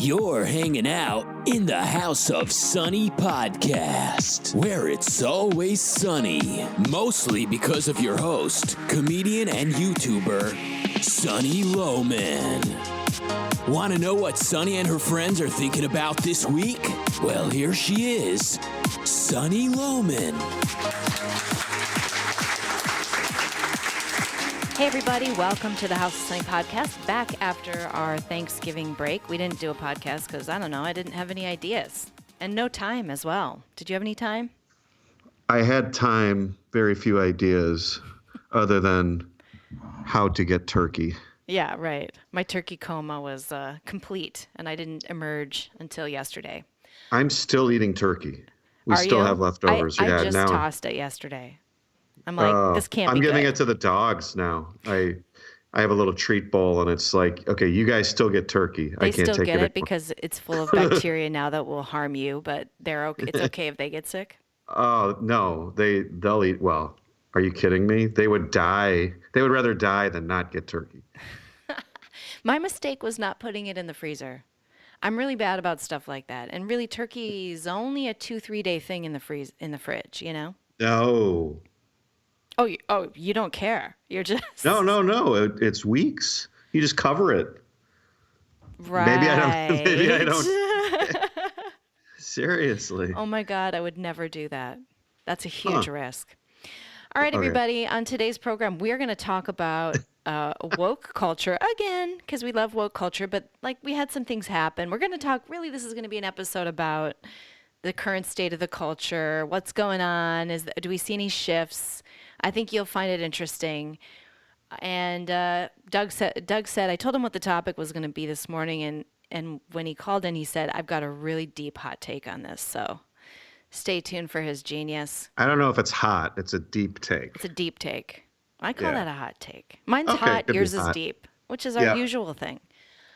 You're hanging out in the House of Sunny podcast, where it's always sunny, mostly because of your host, comedian and YouTuber, Sunny Loman. Want to know what Sunny and her friends are thinking about this week? Well, here she is, Sunny Loman. Hey everybody, welcome to the House of Sunny podcast. Back after our Thanksgiving break. We didn't do a podcast because, I didn't have any ideas. And no time as well. Did you have any time? I had time, very few ideas, other than how to get turkey. Yeah, right. My turkey coma was complete, and I didn't emerge until yesterday. I'm still eating turkey. We Are still you? have leftovers. I just tossed it yesterday. I'm like, this can't be I'm giving good. it to the dogs now. I have a little treat bowl, and it's like, okay, you guys still get turkey. They I can't still take get it it because it's full of bacteria now that will harm you, but it's okay if they get sick? Oh, no. They'll eat. Well, are you kidding me? They would die. They would rather die than not get turkey. My mistake was not putting it in the freezer. I'm really bad about stuff like that. And really, turkey is only a 2-3 day thing in the fridge, you know? No. Oh, you don't care. You're just... No. It's weeks. You just cover it. Right. Maybe I don't. Seriously. Oh my God, I would never do that. That's a huge risk. All right, everybody. On today's program, we are going to talk about woke culture again, because we love woke culture, but we had some things happen. We're going to talk, really, this is going to be an episode about the current state of the culture, what's going on, do we see any shifts? I think you'll find it interesting. And Doug said, I told him what the topic was going to be this morning, and when he called in, he said, I've got a really deep, hot take on this, so stay tuned for his genius. I don't know if it's hot. It's a deep take. It's a deep take. I call that a hot take. Mine's hot, yours is deep, which is our usual thing.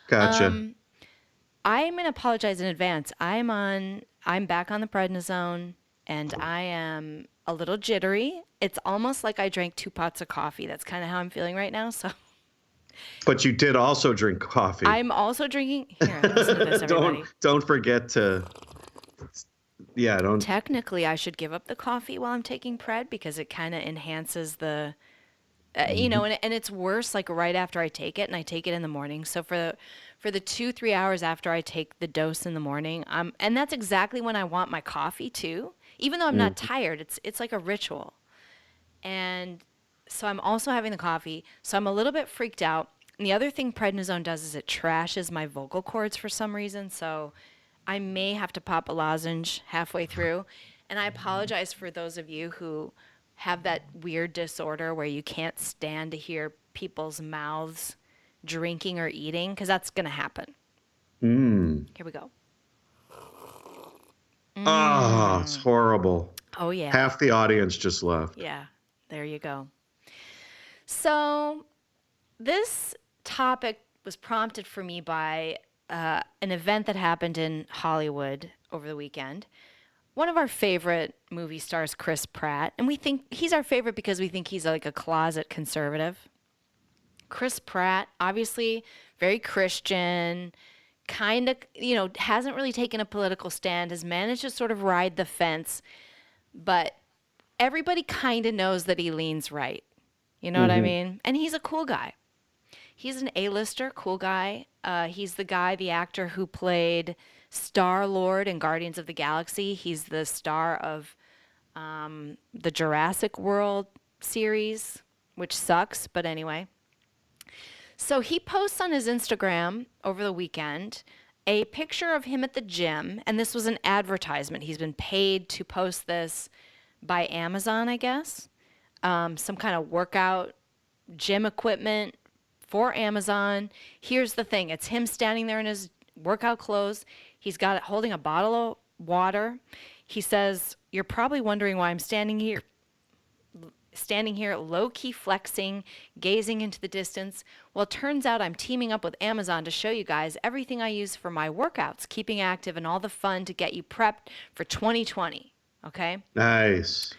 Gotcha. I'm going to apologize in advance. I'm back on the prednisone, and I am a little jittery. It's almost like I drank 2 pots of coffee. That's kind of how I'm feeling right now. So. But you did also drink coffee. I'm also drinking. Here, listen to this, everybody. Don't forget to. Yeah, don't. Technically, I should give up the coffee while I'm taking Pred because it kind of enhances the. And it's worse right after I take it, and I take it in the morning. So for the 2-3 hours after I take the dose in the morning, and that's exactly when I want my coffee too. Even though I'm not tired, it's like a ritual. And so I'm also having the coffee. So I'm a little bit freaked out. And the other thing prednisone does is it trashes my vocal cords for some reason. So I may have to pop a lozenge halfway through. And I apologize for those of you who have that weird disorder where you can't stand to hear people's mouths drinking or eating, because that's going to happen. Here we go. Oh, it's horrible. Oh, yeah. Half the audience just left. Yeah, there you go. So this topic was prompted for me by an event that happened in Hollywood over the weekend. One of our favorite movie stars, Chris Pratt, and we think he's our favorite because we think he's like a closet conservative. Chris Pratt, obviously very Christian, kind of, hasn't really taken a political stand, has managed to sort of ride the fence, but everybody kind of knows that he leans right. You know what I mean? And he's a cool guy. He's an A-lister, cool guy. He's the actor who played Star-Lord in Guardians of the Galaxy. He's the star of the Jurassic World series, which sucks, but anyway. So he posts on his Instagram over the weekend a picture of him at the gym, and this was an advertisement. He's been paid to post this by Amazon, I guess. Some kind of workout gym equipment for Amazon. Here's the thing. It's him standing there in his workout clothes. He's got it holding a bottle of water. He says, "You're probably wondering why I'm standing here low-key flexing, gazing into the distance. Well, it turns out I'm teaming up with Amazon to show you guys everything I use for my workouts, keeping active, and all the fun to get you prepped for 2020. Okay? Nice.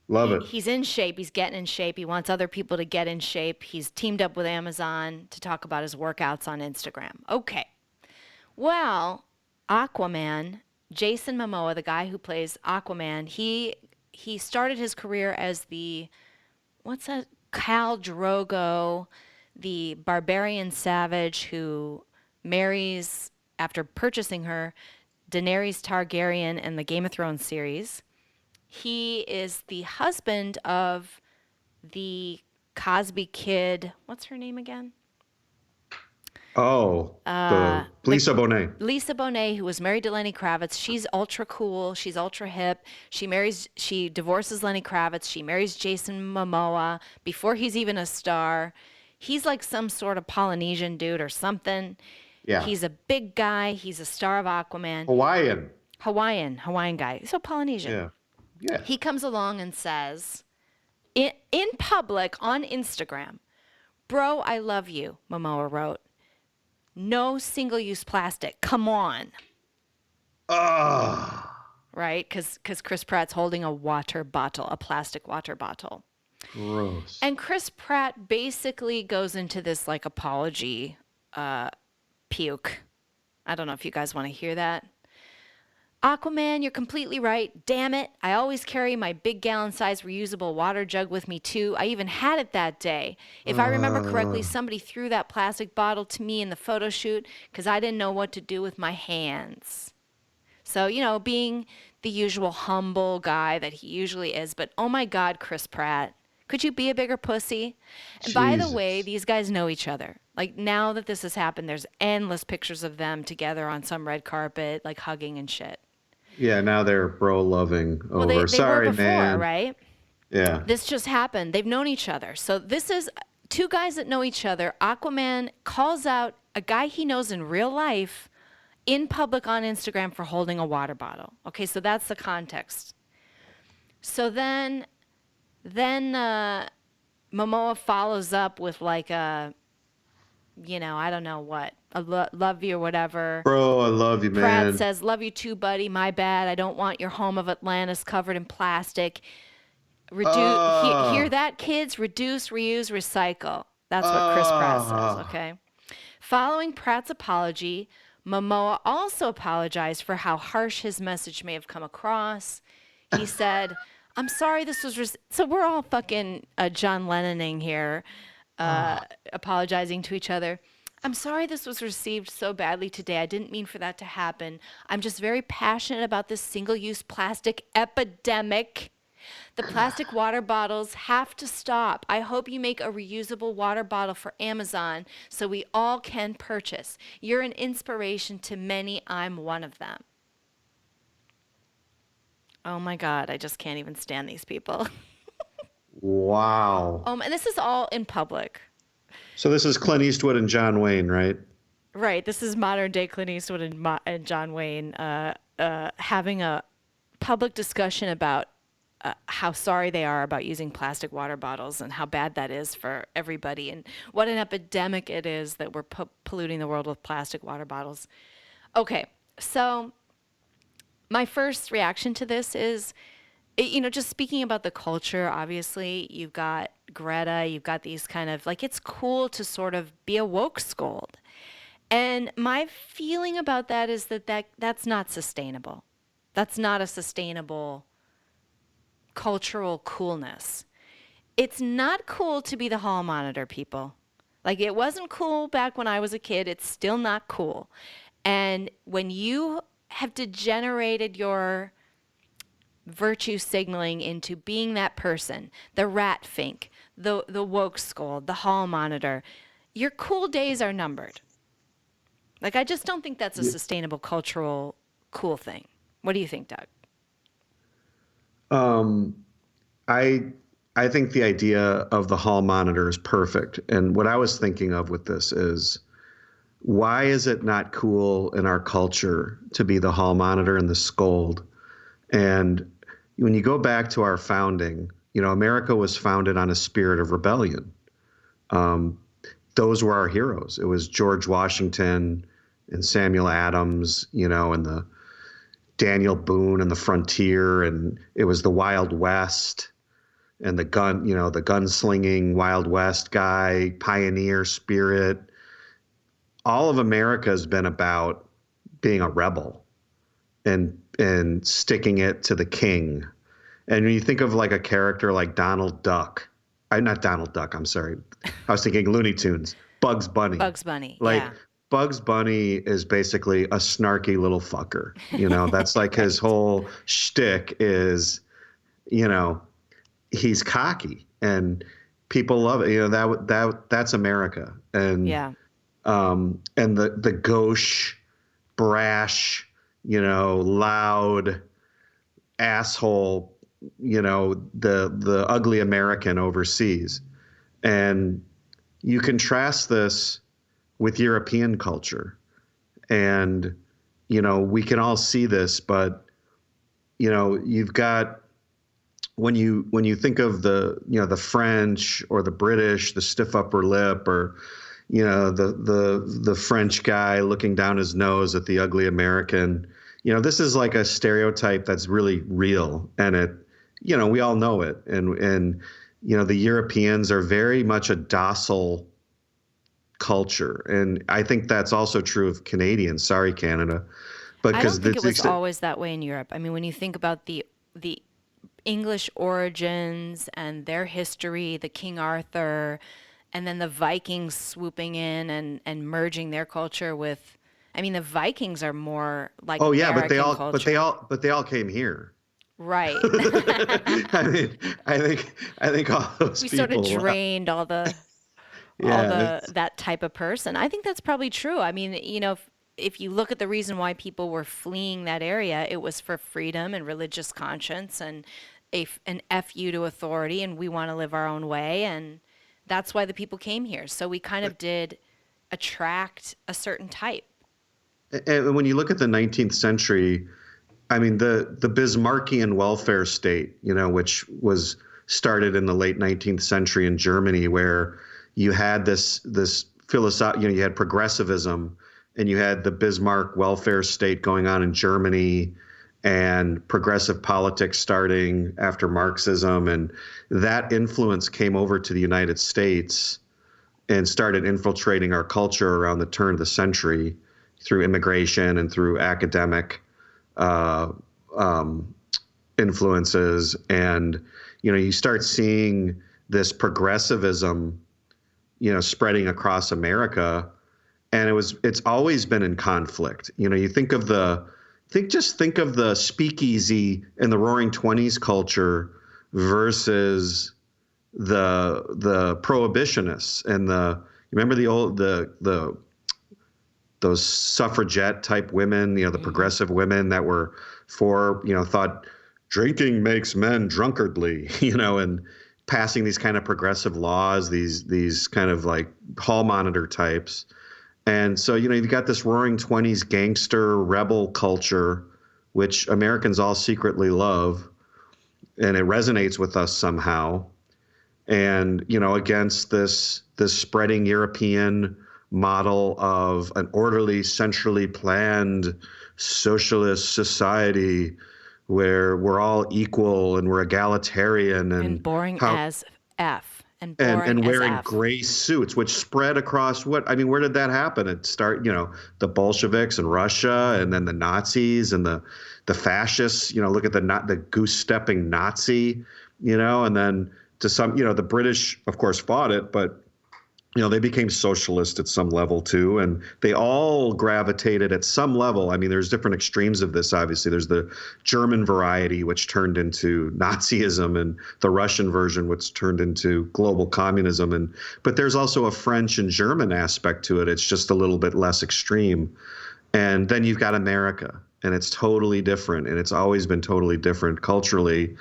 Love it. He's in shape. He's getting in shape. He wants other people to get in shape. He's teamed up with Amazon to talk about his workouts on Instagram. Okay. Well, Aquaman, Jason Momoa, the guy who plays Aquaman, he started his career as the what's that? Khal Drogo, the barbarian savage who marries after purchasing her Daenerys Targaryen in the Game of Thrones series. He is the husband of the Cosby kid. What's her name again? Oh, the Lisa Bonet. Lisa Bonet, who was married to Lenny Kravitz. She's ultra cool. She's ultra hip. She divorces Lenny Kravitz. She marries Jason Momoa before he's even a star. He's like some sort of Polynesian dude or something. Yeah. He's a big guy. He's a star of Aquaman. Hawaiian guy. So Polynesian. Yeah. Yeah. He comes along and says, in public on Instagram, "Bro, I love you," Momoa wrote. "No single-use plastic. Come on." Right? Because Chris Pratt's holding a water bottle, a plastic water bottle. Gross. And Chris Pratt basically goes into this like apology puke. I don't know if you guys want to hear that. "Aquaman, you're completely right. Damn it. I always carry my big gallon-sized reusable water jug with me, too. I even had it that day. If I remember correctly, somebody threw that plastic bottle to me in the photo shoot because I didn't know what to do with my hands." So, being the usual humble guy that he usually is. But, oh, my God, Chris Pratt. Could you be a bigger pussy? And by the way, these guys know each other. Like, now that this has happened, there's endless pictures of them together on some red carpet, like hugging and shit. Yeah, now they're bro-loving over. Well, they Sorry, were before, man. right? Yeah. This just happened. They've known each other. So this is two guys that know each other. Aquaman calls out a guy he knows in real life in public on Instagram for holding a water bottle. Okay, so that's the context. So then Momoa follows up with like a, I don't know what, love you or whatever. Bro, I love you, man. Pratt says, "Love you too, buddy. My bad. I don't want your home of Atlantis covered in plastic. Hear that, kids? Reduce, reuse, recycle." That's what Chris Pratt says, okay? Following Pratt's apology, Momoa also apologized for how harsh his message may have come across. He said, "I'm sorry this was..." So we're all fucking John Lennoning here, apologizing to each other. "I'm sorry this was received so badly today. I didn't mean for that to happen. I'm just very passionate about this single-use plastic epidemic. The plastic water bottles have to stop. I hope you make a reusable water bottle for Amazon so we all can purchase. You're an inspiration to many. I'm one of them." Oh my God, I just can't even stand these people. Wow. And this is all in public. So this is Clint Eastwood and John Wayne, right? Right. This is modern day Clint Eastwood and John Wayne having a public discussion about how sorry they are about using plastic water bottles and how bad that is for everybody and what an epidemic it is that we're polluting the world with plastic water bottles. Okay, so my first reaction to this is, just speaking about the culture, obviously, you've got Greta, you've got these kind of, like, it's cool to sort of be a woke scold. And my feeling about that is that's not sustainable. That's not a sustainable cultural coolness. It's not cool to be the hall monitor, people. Like, it wasn't cool back when I was a kid. It's still not cool. And when you have degenerated your virtue signaling into being that person, the Ratfink, the wokescold, the hall monitor, your cool days are numbered. Like, I just don't think that's a sustainable cultural cool thing. What do you think, Doug? I think the idea of the hall monitor is perfect. And what I was thinking of with this is, why is it not cool in our culture to be the hall monitor and the scold? And when you go back to our founding, America was founded on a spirit of rebellion. Those were our heroes. It was George Washington and Samuel Adams, and the Daniel Boone and the frontier, and it was the Wild West and the gunslinging Wild West guy, pioneer spirit. All of America has been about being a rebel and sticking it to the king. And when you think of like a character like Donald Duck, not Donald Duck, I'm sorry. I was thinking Looney Tunes, Bugs Bunny. Bugs Bunny, like, yeah. Bugs Bunny is basically a snarky little fucker. You know, that's like his whole shtick is, you know, he's cocky and people love it. You know, that's America. And and the gauche, brash, you know, loud asshole, you know, the ugly American overseas. And you contrast this with European culture. And, you know, we can all see this, but, you know, you've got, when you think of the, you know, the French or the British, the stiff upper lip, or, you know, the French guy looking down his nose at the ugly American, you know, this is like a stereotype that's really real. And it, you know, we all know it. And, you know, the Europeans are very much a docile culture. And I think that's also true of Canadians. Sorry, Canada. But I don't think it was always that way in Europe. I mean, when you think about the English origins and their history, the King Arthur, and then the Vikings swooping in and merging their culture with, I mean, the Vikings are more like American culture. but they all came here. Right. I mean, I think all those we people sort of drained all that type of person. I think that's probably true. I mean, you know, if you look at the reason why people were fleeing that area, it was for freedom and religious conscience and an FU to authority, and we want to live our own way, and that's why the people came here. So we kind of did attract a certain type. And when you look at the 19th century, I mean, the Bismarckian welfare state, you know, which was started in the late 19th century in Germany, where you had this philosophy, you know, you had progressivism, and you had the Bismarck welfare state going on in Germany, and progressive politics starting after Marxism. And that influence came over to the United States and started infiltrating our culture around the turn of the century through immigration and through academic influences. And, you know, you start seeing this progressivism, you know, spreading across America. And it's always been in conflict. You know, you think of the speakeasy and the Roaring Twenties culture versus the prohibitionists and you remember those suffragette type women, you know, the progressive women that were thought drinking makes men drunkardly, you know, and passing these kind of progressive laws, these kind of like hall monitor types. And so, you know, you've got this Roaring Twenties gangster rebel culture, which Americans all secretly love, and it resonates with us somehow. And, you know, against this spreading European model of an orderly, centrally planned socialist society where we're all equal and we're egalitarian and boring as F. And wearing gray suits, which spread across where did that happen? It started, you know, the Bolsheviks in Russia, and then the Nazis and the fascists, you know, look at the goose-stepping Nazi, you know, and then to some, you know, the British, of course, fought it, but, you know, they became socialist at some level too. And they all gravitated at some level. I mean, there's different extremes of this, obviously. There's the German variety, which turned into Nazism, and the Russian version, which turned into global communism. But there's also a French and German aspect to it. It's just a little bit less extreme. And then you've got America, and it's totally different. And it's always been totally different culturally.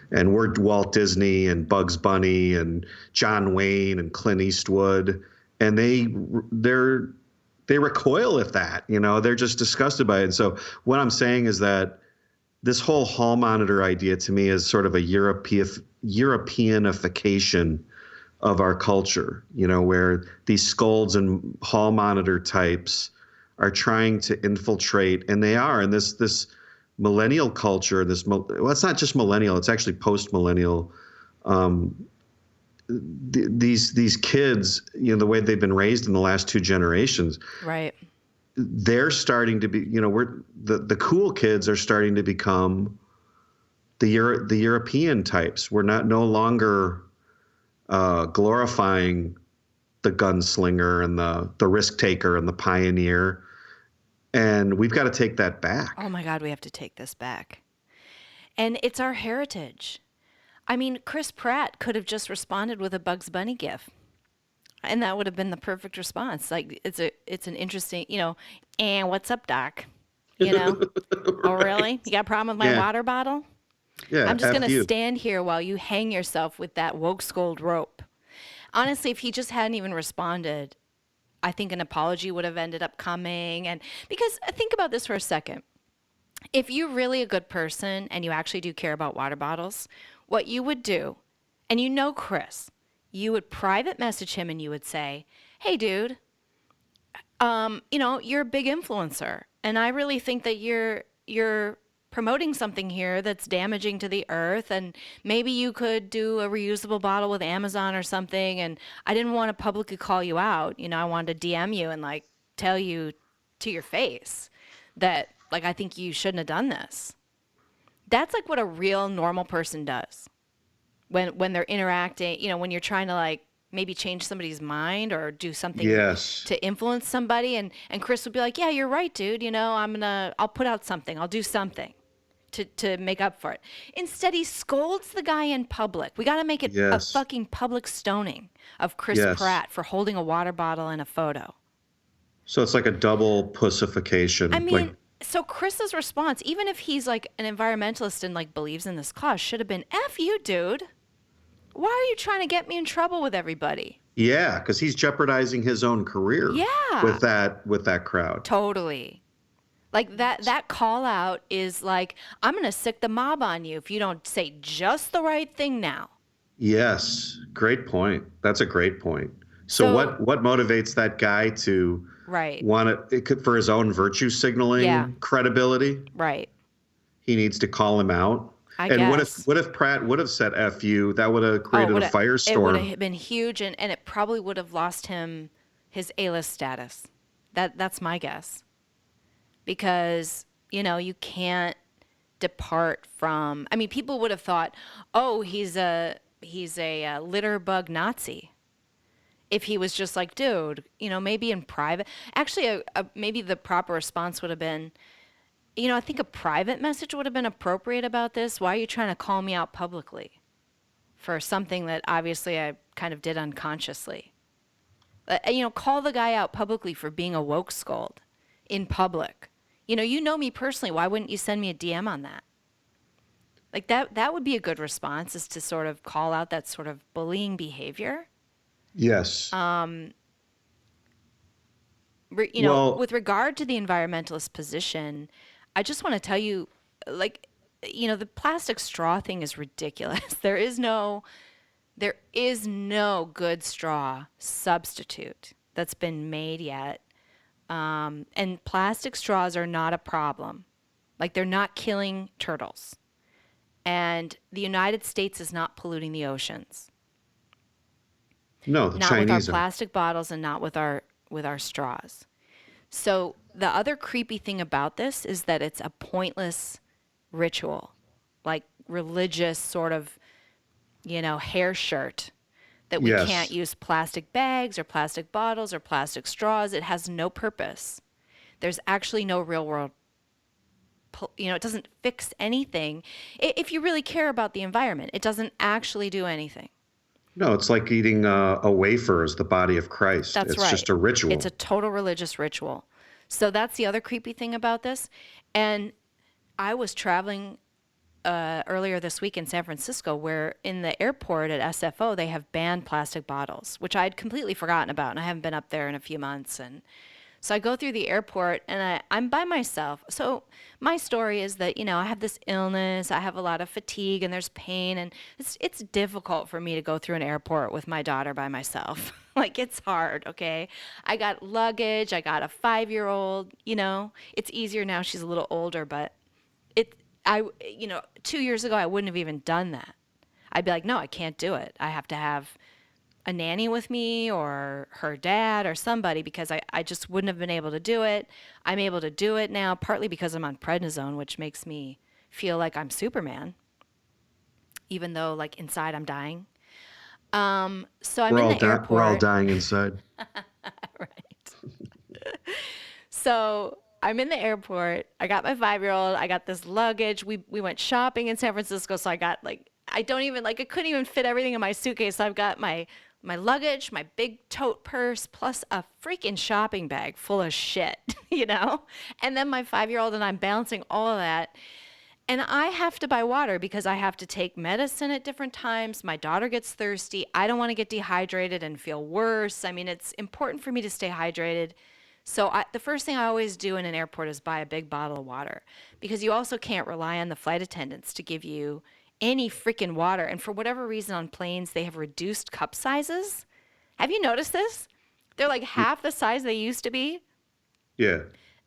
And we're Walt Disney and Bugs Bunny and John Wayne and Clint Eastwood, and they recoil at that. You know, they're just disgusted by it. And so what I'm saying is that this whole hall monitor idea to me is sort of a Europeanification of our culture. You know, where these scolds and hall monitor types are trying to infiltrate, and they are in this millennial culture, it's not just millennial, it's actually post-millennial. These kids, you know, the way they've been raised in the last two generations. Right. they're starting to be, the cool kids are starting to become the European types. We're no longer glorifying the gunslinger and the risk taker and the pioneer. And we've got to take that back. Oh my God, we have to take this back. And it's our heritage. I mean, Chris Pratt could have just responded with a Bugs Bunny gif. And that would have been the perfect response. Like, it's an interesting, and what's up, Doc? Right. Oh, really? You got a problem with my water bottle? Yeah, I'm just going to you. stand here while you hang yourself with that woke scold rope. Honestly, if he just hadn't even responded, I think an apology would have ended up coming. And because think about this for a second. If you're really a good person and you actually do care about water bottles, what you would do, and Chris, you would private message him and you would say, hey, dude, you're a big influencer. And I really think that you're promoting something here that's damaging to the earth, and maybe you could do a reusable bottle with Amazon or something. And I didn't want to publicly call you out. I wanted to DM you and tell you to your face that I think you shouldn't have done this. That's what a real normal person does when they're interacting, when you're trying to maybe change somebody's mind or do something to influence somebody. And Chris would be like, yeah, you're right, dude. I'll put out something. I'll do something to make up for it. Instead, he scolds the guy in public. We got to make it a fucking public stoning of Chris Pratt for holding a water bottle in a photo. So it's like a double pussification. I mean, so Chris's response, even if he's an environmentalist and believes in this cause, should have been, F you, dude. Why are you trying to get me in trouble with everybody? Yeah, because he's jeopardizing his own career. Yeah. With that crowd. Totally. That call out is I'm going to sick the mob on you if you don't say just the right thing now. Yes. Great point. That's a great point. So what motivates that guy to want it for his own virtue signaling credibility? Right. He needs to call him out. I guess. What if Pratt would have said F you? That would have created a firestorm. It would have been huge, and it probably would have lost him his A-list status. That's my guess. Because, you can't depart from, people would have thought, oh, he's a litter bug Nazi. If he was just dude, maybe in private. Actually, maybe the proper response would have been, I think a private message would have been appropriate about this. Why are you trying to call me out publicly for something that obviously I kind of did unconsciously? Call the guy out publicly for being a woke scold in public. You know me personally. Why wouldn't you send me a DM on that? That would be a good response, is to sort of call out that sort of bullying behavior. Yes. With regard to the environmentalist position, I just want to tell you, the plastic straw thing is ridiculous. There is no good straw substitute that's been made yet. And plastic straws are not a problem. They're not killing turtles. And the United States is not polluting the oceans. No, the not Chinese with our are. Plastic bottles and not with our straws. So the other creepy thing about this is that it's a pointless ritual, religious sort of, hair shirt, that we can't use plastic bags or plastic bottles or plastic straws. It has no purpose. There's actually no real world, it doesn't fix anything. If you really care about the environment, it doesn't actually do anything. No, it's like eating a wafer as the body of Christ. That's it's right. just a ritual. It's a total religious ritual. So that's the other creepy thing about this. And I was traveling earlier this week in San Francisco, where in the airport at SFO, they have banned plastic bottles, which I'd completely forgotten about, and I haven't been up there in a few months. And so I go through the airport, and I'm by myself. So my story is that, I have this illness, I have a lot of fatigue, and there's pain, and it's difficult for me to go through an airport with my daughter by myself. It's hard, okay? I got luggage, I got a 5-year-old, It's easier now, she's a little older, but 2 years ago, I wouldn't have even done that. I'd be like, no, I can't do it. I have to have a nanny with me or her dad or somebody because I just wouldn't have been able to do it. I'm able to do it now, partly because I'm on prednisone, which makes me feel like I'm Superman, even though like inside I'm dying. So I'm in the airport. We're all dying inside. Right. So I'm in the airport. I got my 5-year-old. I got this luggage. We went shopping in San Francisco. So I got like, I couldn't even fit everything in my suitcase. So I've got my luggage, my big tote purse, plus a freaking shopping bag full of shit, And then my 5-year-old and I'm balancing all of that. And I have to buy water because I have to take medicine at different times. My daughter gets thirsty. I don't want to get dehydrated and feel worse. I mean, it's important for me to stay hydrated. So the first thing I always do in an airport is buy a big bottle of water because you also can't rely on the flight attendants to give you any freaking water. And for whatever reason on planes, they have reduced cup sizes. Have you noticed this? They're like half the size they used to be. Yeah.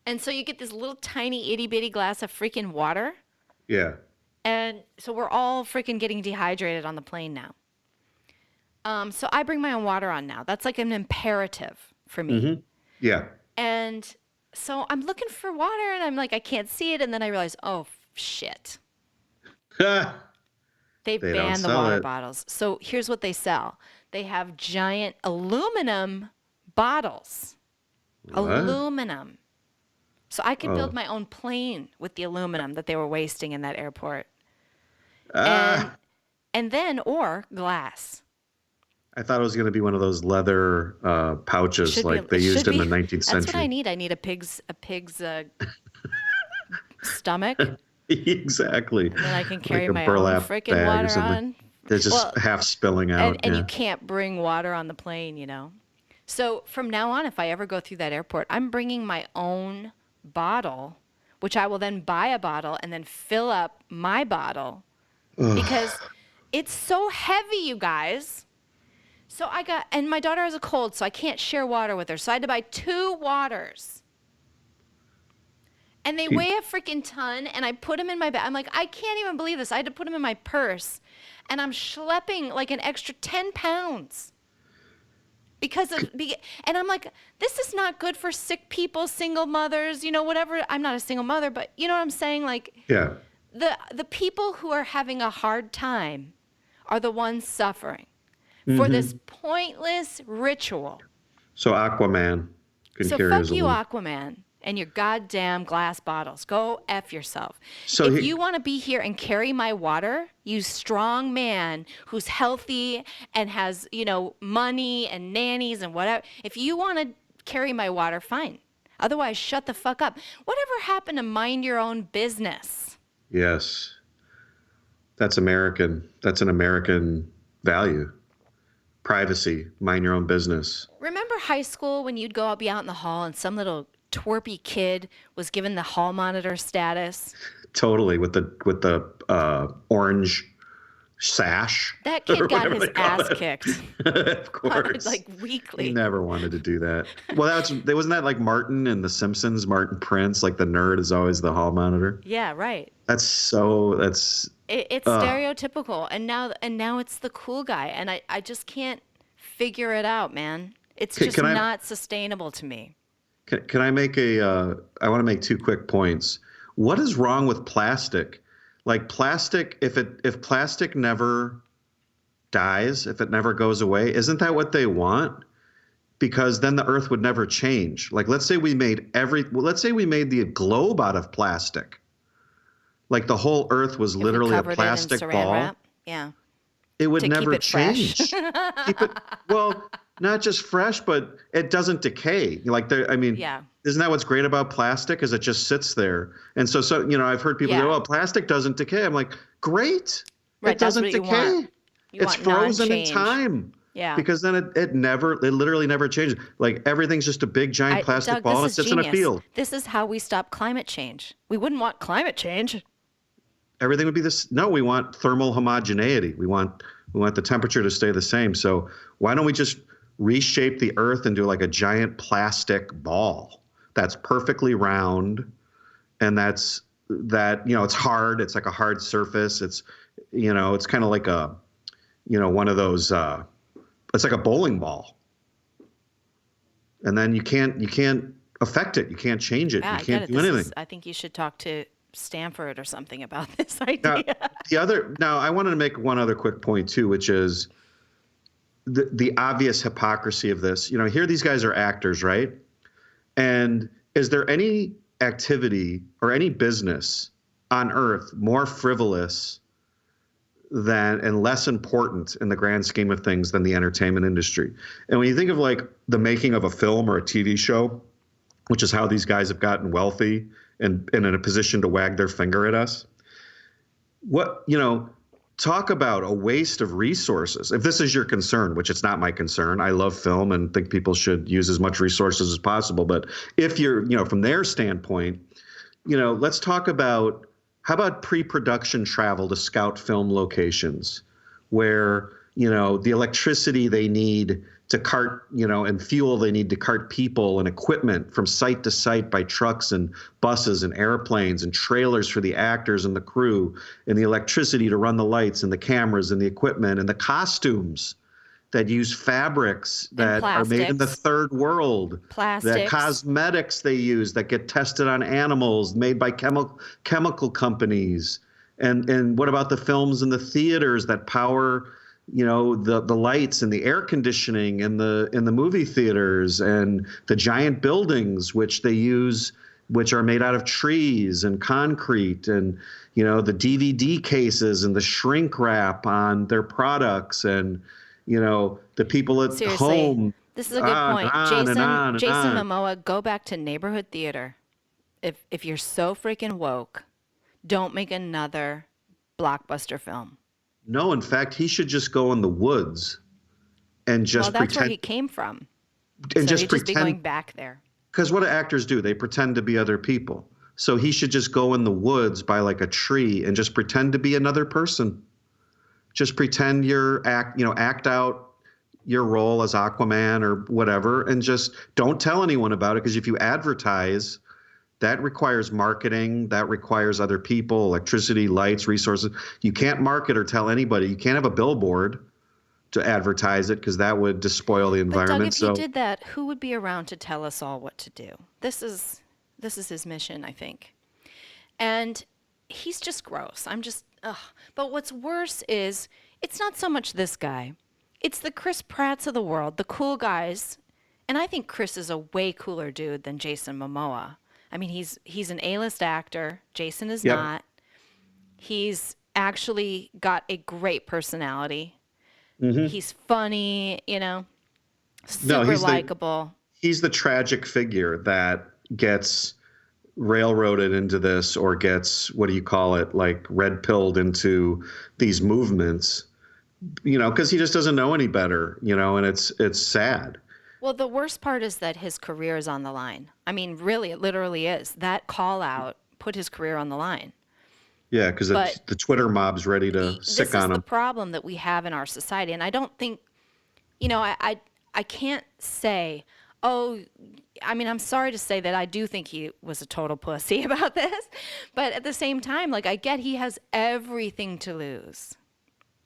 And so you get this little tiny itty bitty glass of freaking water. Yeah. And so we're all freaking getting dehydrated on the plane now. So I bring my own water on now. That's like an imperative for me. Mm-hmm. Yeah. And so I'm looking for water and I'm like, I can't see it. And then I realize, oh, shit. They banned the water bottles. So here's what they sell. They have giant aluminum bottles. What? Aluminum. So I could build my own plane with the aluminum that they were wasting in that airport. And then, or glass. I thought it was going to be one of those leather pouches they used in the 19th century. That's what I need. I need a pig's stomach. Exactly. And then I can carry my own freaking water on. It's just half spilling out. And you can't bring water on the plane, So from now on, if I ever go through that airport, I'm bringing my own bottle, which I will then buy a bottle and then fill up my bottle because it's so heavy, you guys. So and my daughter has a cold, so I can't share water with her. So I had to buy 2 waters. And they weigh a freaking ton, and I put them in my bag. I'm like, I can't even believe this. I had to put them in my purse, and I'm schlepping like an extra 10 pounds. And I'm like, this is not good for sick people, single mothers, whatever. I'm not a single mother, but you know what I'm saying? Like, yeah. The people who are having a hard time are the ones suffering for this pointless ritual. So Aquaman can carry his fuck you, Aquaman, and your goddamn glass bottles. Go F yourself. So if you want to be here and carry my water, you strong man who's healthy and has, money and nannies and whatever. If you want to carry my water, fine. Otherwise, shut the fuck up. Whatever happened to mind your own business? Yes. That's American. That's an American value. Privacy, mind your own business. Remember high school when you'd be out in the hall and some little twerpy kid was given the hall monitor status? Totally, with the orange sash. That kid got his ass kicked. Of course. Like weekly. He never wanted to do that. Well, wasn't that like Martin in The Simpsons, Martin Prince, like the nerd is always the hall monitor? Yeah, right. It's stereotypical, and now it's the cool guy, and I just can't figure it out, man. It's just not sustainable to me. Can I make I want to make 2 quick points. What is wrong with plastic? Like plastic, if plastic never dies, if it never goes away, isn't that what they want? Because then the earth would never change. Like let's say we made the globe out of plastic. Like the whole earth was literally a plastic ball. Wrap. Yeah. It would never change. Well, not just fresh, but it doesn't decay. Yeah. Isn't that what's great about plastic? Is it just sits there? And so I've heard people go, "Oh, plastic doesn't decay." I'm like, great. Right, it doesn't decay. It's frozen in time. Yeah. Because then it literally never changes. Like everything's just a big giant plastic ball that sits in a field. This is how we stop climate change. We wouldn't want climate change. Everything would be this. No, we want thermal homogeneity. We want the temperature to stay the same. So why don't we just reshape the earth into like a giant plastic ball that's perfectly round, and it's hard. It's like a hard surface. It's it's kind of like one of those it's like a bowling ball. And then you can't affect it. You can't change it. Yeah, You I get can't it. do anything. I think you should talk to Stanford or something about this Now, idea. now I wanted to make one other quick point too, which is the obvious hypocrisy of this. Here these guys are actors, right? And is there any activity or any business on earth more frivolous than and less important in the grand scheme of things than the entertainment industry? And when you think of like the making of a film or a TV show, which is how these guys have gotten wealthy and in a position to wag their finger at us, talk about a waste of resources. If this is your concern, which it's not my concern, I love film and think people should use as much resources as possible. But if you're, from their standpoint, let's talk about, how about pre-production travel to scout film locations where, the electricity they need to cart, and fuel they need to cart people and equipment from site to site by trucks and buses and airplanes and trailers for the actors and the crew, and the electricity to run the lights and the cameras and the equipment and the costumes that use fabrics that are made in the third world, the cosmetics they use that get tested on animals made by chemical companies. And what about the films in the theaters that power the lights and the air conditioning in the movie theaters, and the giant buildings which they use, which are made out of trees and concrete, and the DVD cases and the shrink wrap on their products, and the people at home. This is a good point. Jason Momoa, go back to neighborhood theater. If you're so freaking woke, don't make another blockbuster film. No, in fact, he should just go in the woods and just pretend. Well, that's where he came from. And so just he'd pretend. Just be going back there. Because what do actors do? They pretend to be other people. So he should just go in the woods by like a tree and just pretend to be another person. Just pretend act out your role as Aquaman or whatever, and just don't tell anyone about it. Because if you advertise, that requires marketing. That requires other people, electricity, lights, resources. You can't market or tell anybody. You can't have a billboard to advertise it, because that would despoil the environment. But Doug, if he did that, who would be around to tell us all what to do? This is his mission, I think. And he's just gross. But what's worse is it's not so much this guy. It's the Chris Pratts of the world, the cool guys. And I think Chris is a way cooler dude than Jason Momoa. I mean, he's an A-list actor. Jason is not. He's actually got a great personality. Mm-hmm. He's funny, super likable. He's the tragic figure that gets railroaded into this, or gets, what do you call it, like red pilled into these movements, because he just doesn't know any better, and it's sad. Well, the worst part is that his career is on the line. I mean, really, it literally is. That call out put his career on the line. Yeah, because the Twitter mob's ready to sick on him. This is the problem that we have in our society. And I don't think, I can't say, I'm sorry to say that I do think he was a total pussy about this. But at the same time, I get he has everything to lose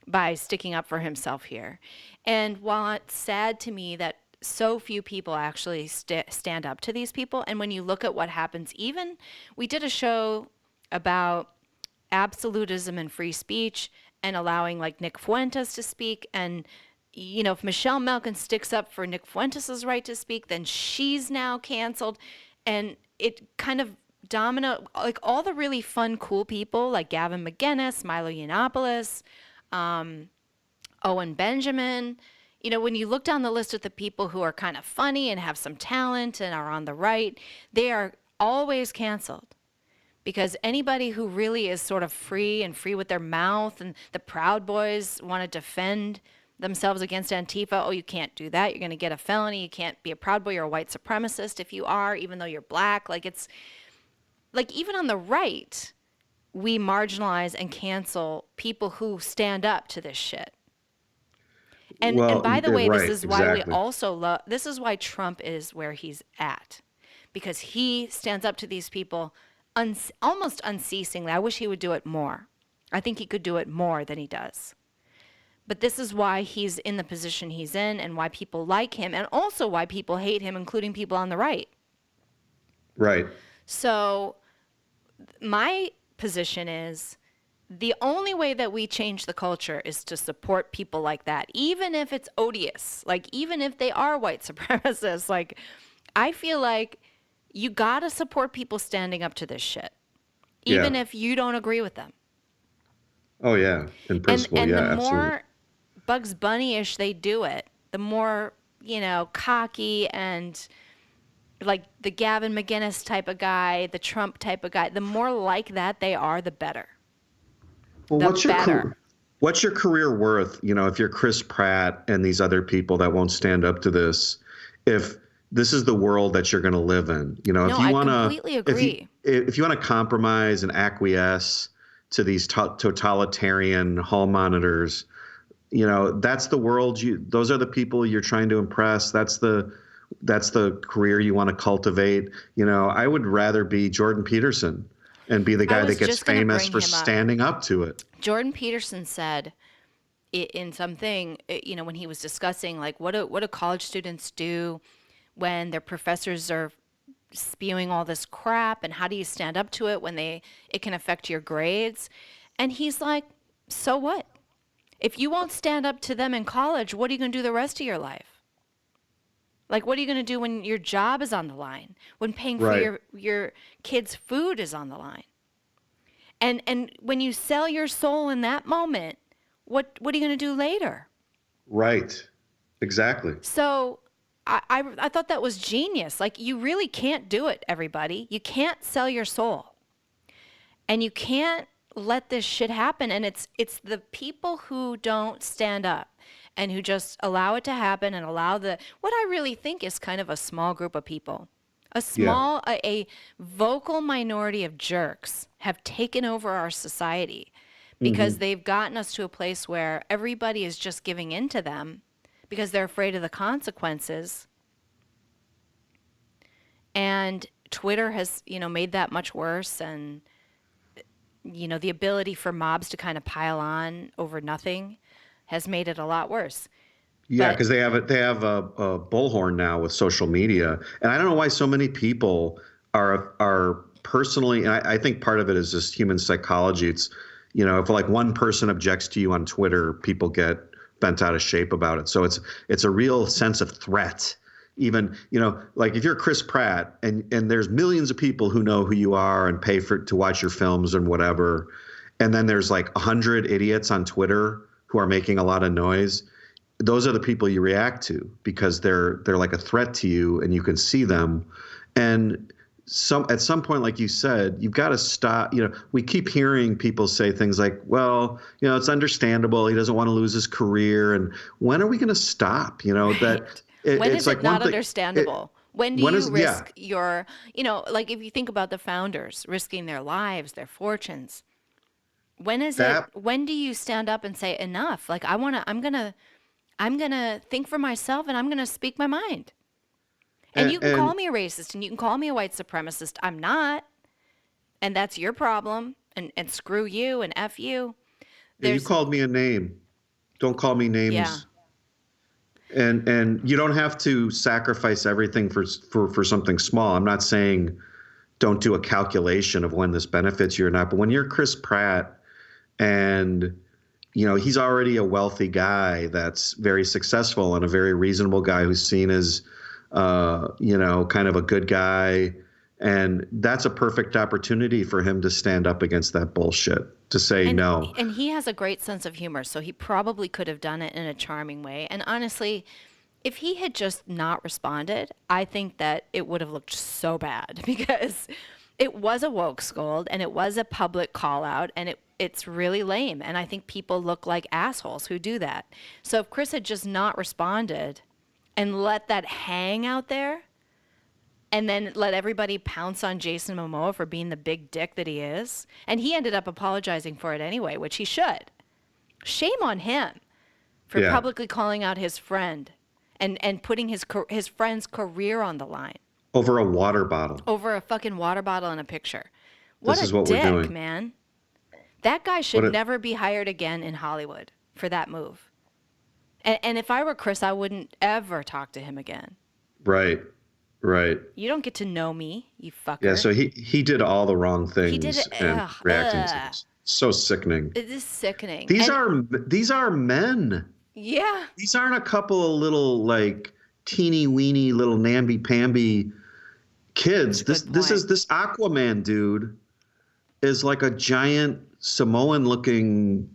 by sticking up for himself here. And while it's sad to me that so few people actually stand up to these people, and when you look at what happens, we did a show about absolutism and free speech and allowing Nick Fuentes to speak, and if Michelle Malkin sticks up for Nick Fuentes' right to speak, then she's now canceled. And it kind of all the really fun, cool people like Gavin McGinnis, Milo Yiannopoulos, Owen Benjamin. When you look down the list of the people who are kind of funny and have some talent and are on the right, they are always canceled. Because anybody who really is sort of free with their mouth, and the Proud Boys want to defend themselves against Antifa. Oh, you can't do that. You're going to get a felony. You can't be a Proud Boy. You're a white supremacist if you are, even though you're black. It's even on the right, we marginalize and cancel people who stand up to this shit. And by the way, this is why we also this is why Trump is where he's at, because he stands up to these people almost unceasingly. I wish he would do it more. I think he could do it more than he does. But this is why he's in the position he's in and why people like him and also why people hate him, including people on the right. Right. So my position is the only way that we change the culture is to support people like that, even if it's odious, like even if they are white supremacists. Like, I feel like you got to support people standing up to this shit, even if you don't agree with them. Oh, yeah. In principle, and the absolutely. more Bugs Bunny-ish they do it, the more, cocky and like the Gavin McInnes type of guy, the Trump type of guy, the more like that they are, the better. Well, what's your career worth? If you're Chris Pratt and these other people that won't stand up to this, if this is the world that you're going to live in, if you want to, I completely agree. If you want to compromise and acquiesce to these totalitarian hall monitors, that's the world those are the people you're trying to impress. That's the career you want to cultivate. I would rather be Jordan Peterson and be the guy that gets famous for standing up to it. Jordan Peterson said in something, when he was discussing like what do college students do when their professors are spewing all this crap, and how do you stand up to it when it can affect your grades? And he's like, so what? If you won't stand up to them in college, what are you going to do the rest of your life? Like, what are you going to do when your job is on the line, when paying for your kids' food is on the line? And when you sell your soul in that moment, what are you going to do later? Right. Exactly. So I thought that was genius. Like, you really can't do it, everybody. You can't sell your soul. And you can't let this shit happen. And it's the people who don't stand up and who just allow it to happen and allow what I really think is kind of a small group of people. A vocal minority of jerks have taken over our society because they've gotten us to a place where everybody is just giving in to them because they're afraid of the consequences. And Twitter has, made that much worse. And, the ability for mobs to kind of pile on over nothing has made it a lot worse. Yeah, because they have a bullhorn now with social media, and I don't know why so many people are personally. And I think part of it is just human psychology. It's if like one person objects to you on Twitter, people get bent out of shape about it. So it's a real sense of threat. Even like if you're Chris Pratt and there's millions of people who know who you are and pay to watch your films and whatever, and then there's like 100 idiots on Twitter who are making a lot of noise. Those are the people you react to because they're like a threat to you and you can see them. And at some point, like you said, you've got to stop. We keep hearing people say things like, well, it's understandable. He doesn't want to lose his career. And when are we going to stop? That when it's is like it not understandable? When do you risk your, like if you think about the founders risking their lives, their fortunes, when do you stand up and say enough? Like I'm going to think for myself and I'm going to speak my mind. And you can call me a racist and you can call me a white supremacist. I'm not. And that's your problem. And screw you and F you. You called me a name. Don't call me names. Yeah. And you don't have to sacrifice everything for something small. I'm not saying don't do a calculation of when this benefits you or not. But when you're Chris Pratt and he's already a wealthy guy that's very successful and a very reasonable guy who's seen as, kind of a good guy. And that's a perfect opportunity for him to stand up against that bullshit, to say no. And he has a great sense of humor, so he probably could have done it in a charming way. And honestly, if he had just not responded, I think that it would have looked so bad because it was a woke scold and it was a public call out and it's really lame. And I think people look like assholes who do that. So if Chris had just not responded and let that hang out there and then let everybody pounce on Jason Momoa for being the big dick that he is, and he ended up apologizing for it anyway, which he should. Shame on him for publicly calling out his friend and putting his friend's career on the line. Over a water bottle. Over a fucking water bottle in a picture. What this is a what dick, we're doing. Man. That guy should never be hired again in Hollywood for that move. And if I were Chris, I wouldn't ever talk to him again. Right. Right. You don't get to know me, you fucker. Yeah, so he did all the wrong things He did it. and Ugh, reacting to this. So sickening. it is sickening. These are men. Yeah. These aren't a couple of little like teeny weeny little namby pamby kids. This Aquaman dude is like a giant Samoan looking,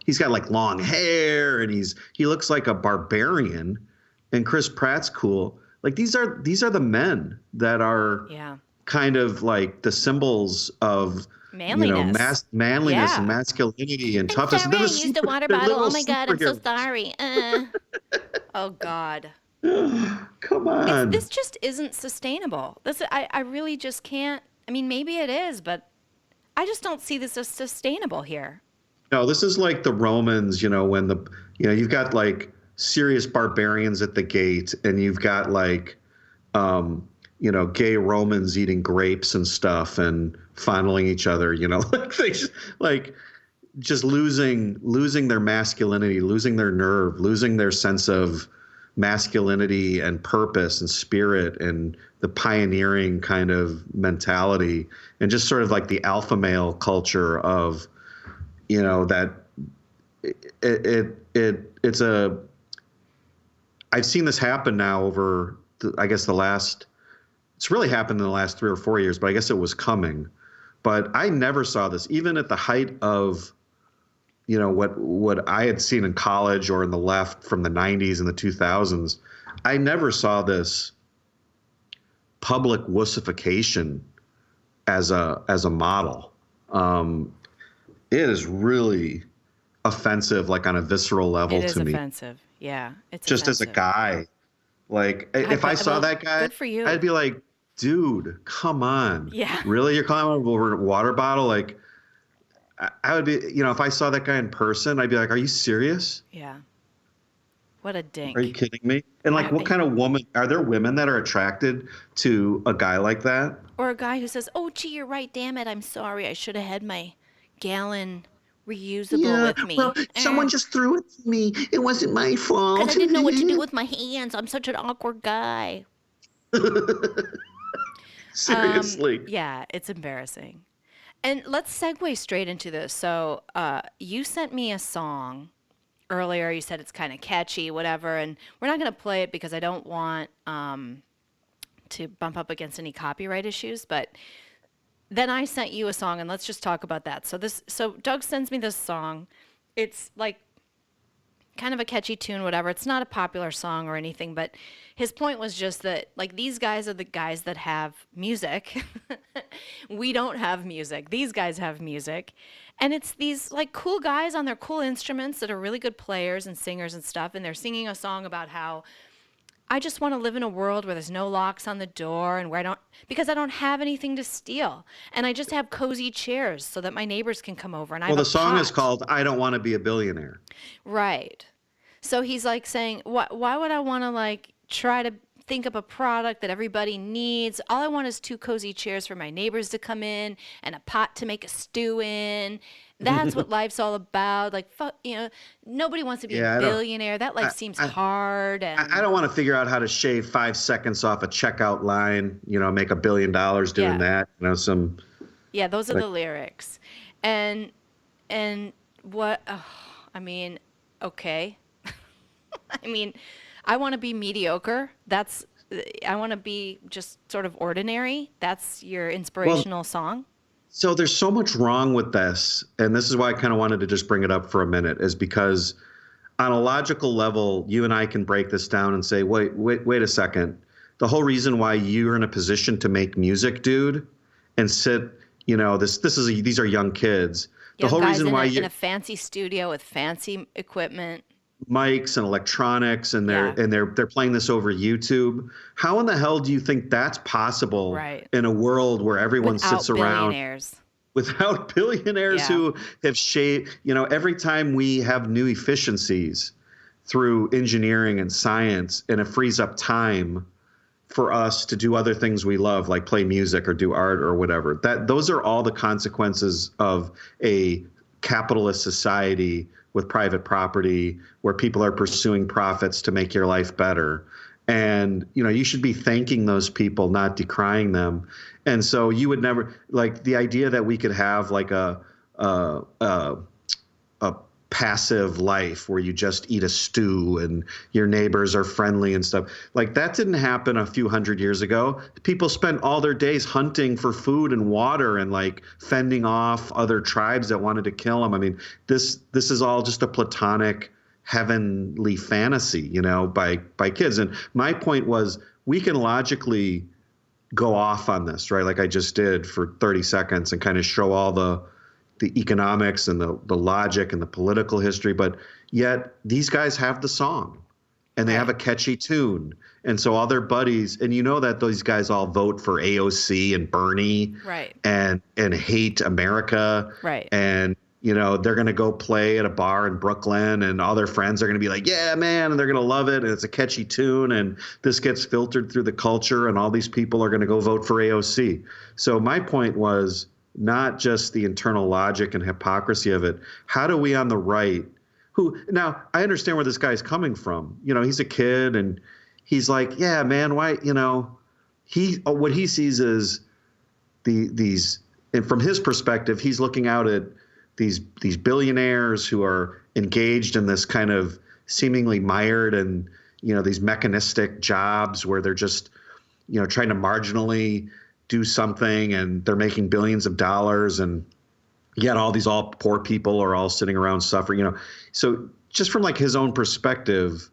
he's got like long hair and he looks like a barbarian, and Chris Pratt's cool. Like these are the men that are kind of like the symbols of manliness, manliness and masculinity and toughness. Sorry, I used a water bottle. Oh my God, I'm so sorry. Oh God. Come on. This just isn't sustainable. I really just can't. I mean, maybe it is, but I just don't see this as sustainable here. No, this is like the Romans, when you've got like serious barbarians at the gate, and you've got like, gay Romans eating grapes and stuff and fondling each other, like they just losing their masculinity, losing their nerve, losing their sense of masculinity and purpose and spirit and the pioneering kind of mentality, and just sort of like the alpha male culture of, that I've seen this happen now over it's really happened in the last 3 or 4 years, but I guess it was coming. But I never saw this, even at the height of, what I had seen in college or in the left from the 90s and the 2000s. I never saw this public wussification as a model. It is really offensive, like on a visceral level to me. It is offensive. Yeah, it's just offensive. As a guy. Like if I saw that guy, good for you. I'd be like, dude, come on. Yeah. Really? You're calling over a water bottle? Like, I would be, if I saw that guy in person, I'd be like, are you serious? Yeah. What a dink. Are you kidding me? And like, what kind of woman, are there women that are attracted to a guy like that? Or a guy who says, oh, gee, you're right. Damn it. I'm sorry. I should have had my gallon reusable with me. Well, someone just threw it to me. It wasn't my fault. Because I didn't know what to do with my hands. I'm such an awkward guy. Seriously. Yeah, it's embarrassing. And let's segue straight into this. So you sent me a song earlier. You said it's kind of catchy, whatever. And we're not going to play it because I don't want to bump up against any copyright issues. But then I sent you a song, and let's just talk about that. So Doug sends me this song. It's like kind of a catchy tune, whatever. It's not a popular song or anything, but his point was just that, like, these guys are the guys that have music. We don't have music. These guys have music. And it's these, like, cool guys on their cool instruments that are really good players and singers and stuff, and they're singing a song about how I just want to live in a world where there's no locks on the door and where because I don't have anything to steal. And I just have cozy chairs so that my neighbors can come over. And the song is called I Don't Want to Be a Billionaire. Right. So he's like saying, why would I want to like try to think up a product that everybody needs? All I want is 2 cozy chairs for my neighbors to come in and a pot to make a stew in. That's what life's all about. Like, nobody wants to be a billionaire. That life seems hard. And I don't want to figure out how to shave 5 seconds off a checkout line, make $1 billion doing that. Yeah, those are the lyrics. And what, okay. I mean, I want to be mediocre. I want to be just sort of ordinary. That's your inspirational song? So there's so much wrong with this, and this is why I kind of wanted to just bring it up for a minute, is because on a logical level, you and I can break this down and say, wait a second. The whole reason why you're in a position to make music, dude, and sit, these are young kids. The whole reason why you're in a fancy studio with fancy equipment, mics and electronics, and they're playing this over YouTube. How in the hell do you think that's possible in a world where everyone sits around without billionaires who have shaped, every time we have new efficiencies through engineering and science, and it frees up time for us to do other things we love, like play music or do art or whatever. Those are all the consequences of a capitalist society with private property, where people are pursuing profits to make your life better. And, you should be thanking those people, not decrying them. And so you would never, like, the idea that we could have like a passive life where you just eat a stew and your neighbors are friendly and stuff. Like, that didn't happen a few hundred years ago. People spent all their days hunting for food and water and like fending off other tribes that wanted to kill them. I mean, this is all just a platonic heavenly fantasy, by kids. And my point was, we can logically go off on this, right? Like I just did for 30 seconds and kind of show all the economics and the logic and the political history, but yet these guys have the song and they have a catchy tune. And so all their buddies, and that those guys all vote for AOC and Bernie, right, and hate America. Right. And, they're going to go play at a bar in Brooklyn and all their friends are going to be like, yeah, man. And they're going to love it. And it's a catchy tune. And this gets filtered through the culture and all these people are going to go vote for AOC. So my point was, not just the internal logic and hypocrisy of it. How do we on the right, now I understand where this guy's coming from. He's a kid and he's like, yeah, man, why, what he sees is these, and from his perspective, he's looking out at these billionaires who are engaged in this kind of seemingly mired and, these mechanistic jobs where they're just, trying to marginally do something and they're making billions of dollars, and yet all poor people are all sitting around suffering, So just from like his own perspective,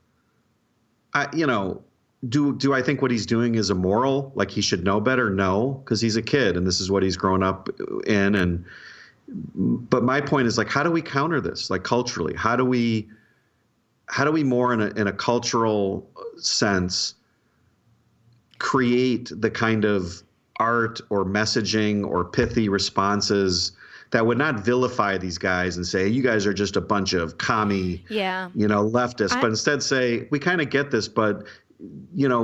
do I think what he's doing is immoral? Like he should know better? No, because he's a kid and this is what he's grown up in. But my point is, like, how do we counter this? Like culturally, how do we more in a cultural sense create the kind of art or messaging or pithy responses that would not vilify these guys and say, you guys are just a bunch of commie, leftists, but instead say, we kind of get this, but,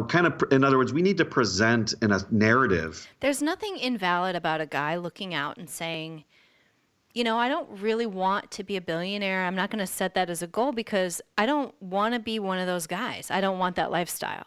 kind of, in other words, we need to present in a narrative. There's nothing invalid about a guy looking out and saying, I don't really want to be a billionaire. I'm not going to set that as a goal because I don't want to be one of those guys. I don't want that lifestyle.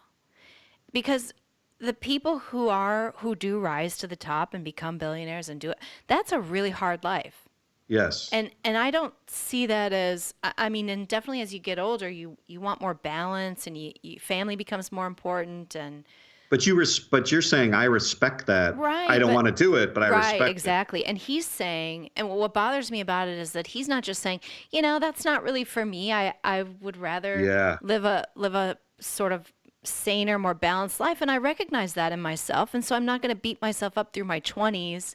Because the people who do rise to the top and become billionaires and do it, that's a really hard life. Yes. And I don't see that as, I mean, and definitely as you get older, you want more balance and family becomes more important. And but you're saying I respect that. Right. I don't want to do it, but I respect it. Exactly. And he's saying, and what bothers me about it is that he's not just saying, that's not really for me. I would rather live a sort of saner, more balanced life. And I recognize that in myself. And so I'm not going to beat myself up through my 20s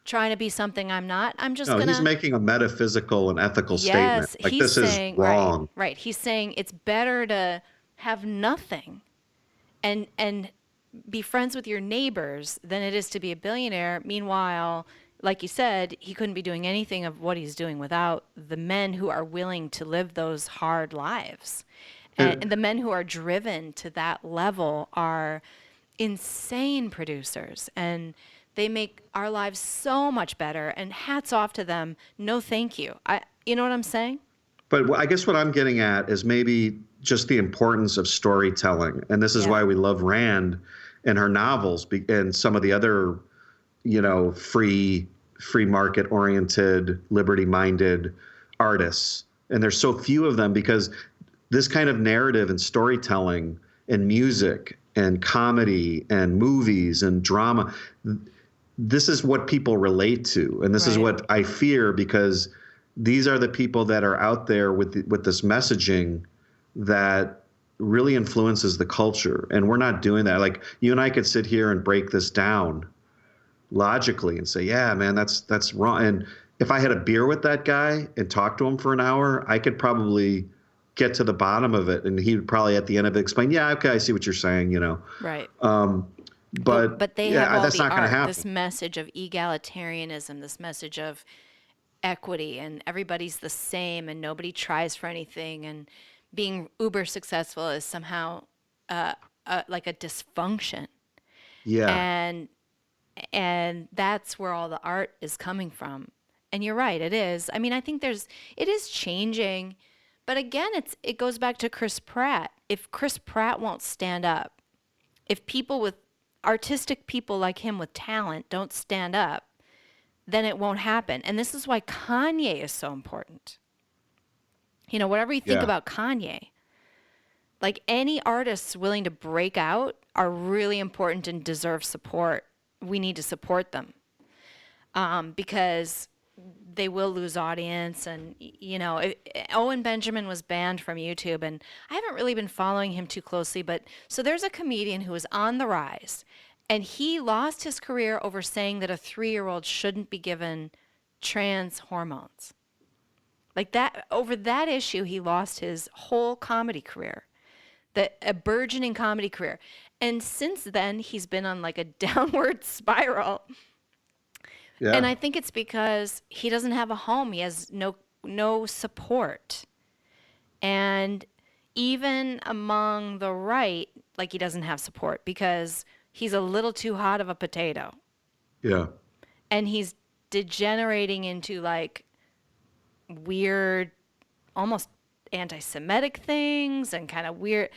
trying to be something I'm not. I'm just going to. He's making a metaphysical and ethical statement. Like, he's saying, is wrong. Right. He's saying it's better to have nothing and be friends with your neighbors than it is to be a billionaire. Meanwhile, like you said, he couldn't be doing anything of what he's doing without the men who are willing to live those hard lives. And the men who are driven to that level are insane producers, and they make our lives so much better, and hats off to them. No, thank you. You know what I'm saying? But I guess what I'm getting at is maybe just the importance of storytelling. And this is why we love Rand and her novels and some of the other, free market oriented, liberty minded artists. And there's so few of them because this kind of narrative and storytelling and music and comedy and movies and drama, this is what people relate to. And this is what I fear, because these are the people that are out there with this messaging that really influences the culture. And we're not doing that. Like, you and I could sit here and break this down logically and say, yeah, man, that's wrong. And if I had a beer with that guy and talked to him for an hour, I could probably get to the bottom of it. And he would probably at the end of it explain, yeah, okay, I see what you're saying, Right. But they have all that's the not going to happen. This message of egalitarianism, this message of equity, and everybody's the same and nobody tries for anything, and being uber successful is somehow like a dysfunction. Yeah. And that's where all the art is coming from. And you're right, it is. I mean, I think it is changing. But again, it goes back to Chris Pratt. If Chris Pratt won't stand up, if people with artistic people like him with talent don't stand up, then it won't happen. And this is why Kanye is so important. You know, whatever you think about Kanye, like any artists willing to break out are really important and deserve support. We need to support them because they will lose audience. And, you know, Owen Benjamin was banned from YouTube, and I haven't really been following him too closely. But so there's a comedian who is on the rise, and he lost his career over saying that a 3-year-old shouldn't be given trans hormones. Like that, over that issue, he lost his whole comedy career, a burgeoning comedy career. And since then, he's been on like a downward spiral. Yeah. And I think it's because he doesn't have a home. He has no support. And even among the right, like he doesn't have support because he's a little too hot of a potato. Yeah. And he's degenerating into like weird, almost anti-Semitic things and kind of weird,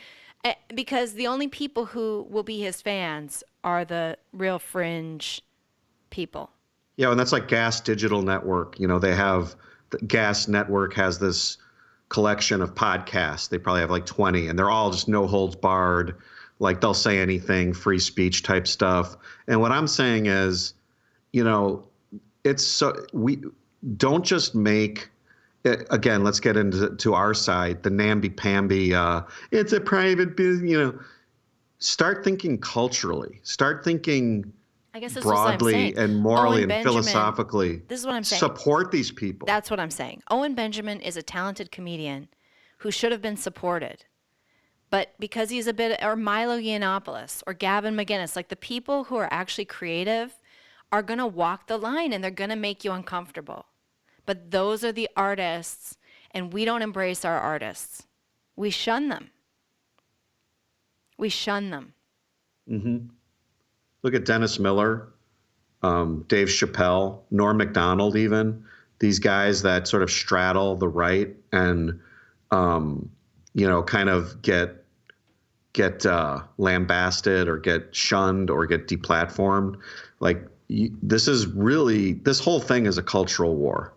because the only people who will be his fans are the real fringe people. Yeah, and that's like Gas Digital Network. You know, the Gas Network has this collection of podcasts. They probably have like 20, and they're all just no holds barred. Like they'll say anything, free speech type stuff. And what I'm saying is, you know, we don't just make. Again, let's get into our side, the namby-pamby, it's a private business, you know. Start thinking culturally. Start thinking broadly and morally and philosophically. This is what I'm saying. Support these people. That's what I'm saying. Owen Benjamin is a talented comedian who should have been supported. But because he's or Milo Yiannopoulos or Gavin McInnes, like the people who are actually creative are going to walk the line and they're going to make you uncomfortable. But those are the artists, and we don't embrace our artists. We shun them. We shun them. Mm-hmm. Look at Dennis Miller, Dave Chappelle, Norm Macdonald even. These guys that sort of straddle the right and, you know, kind of get lambasted or get shunned or get deplatformed. Like this whole thing is a cultural war.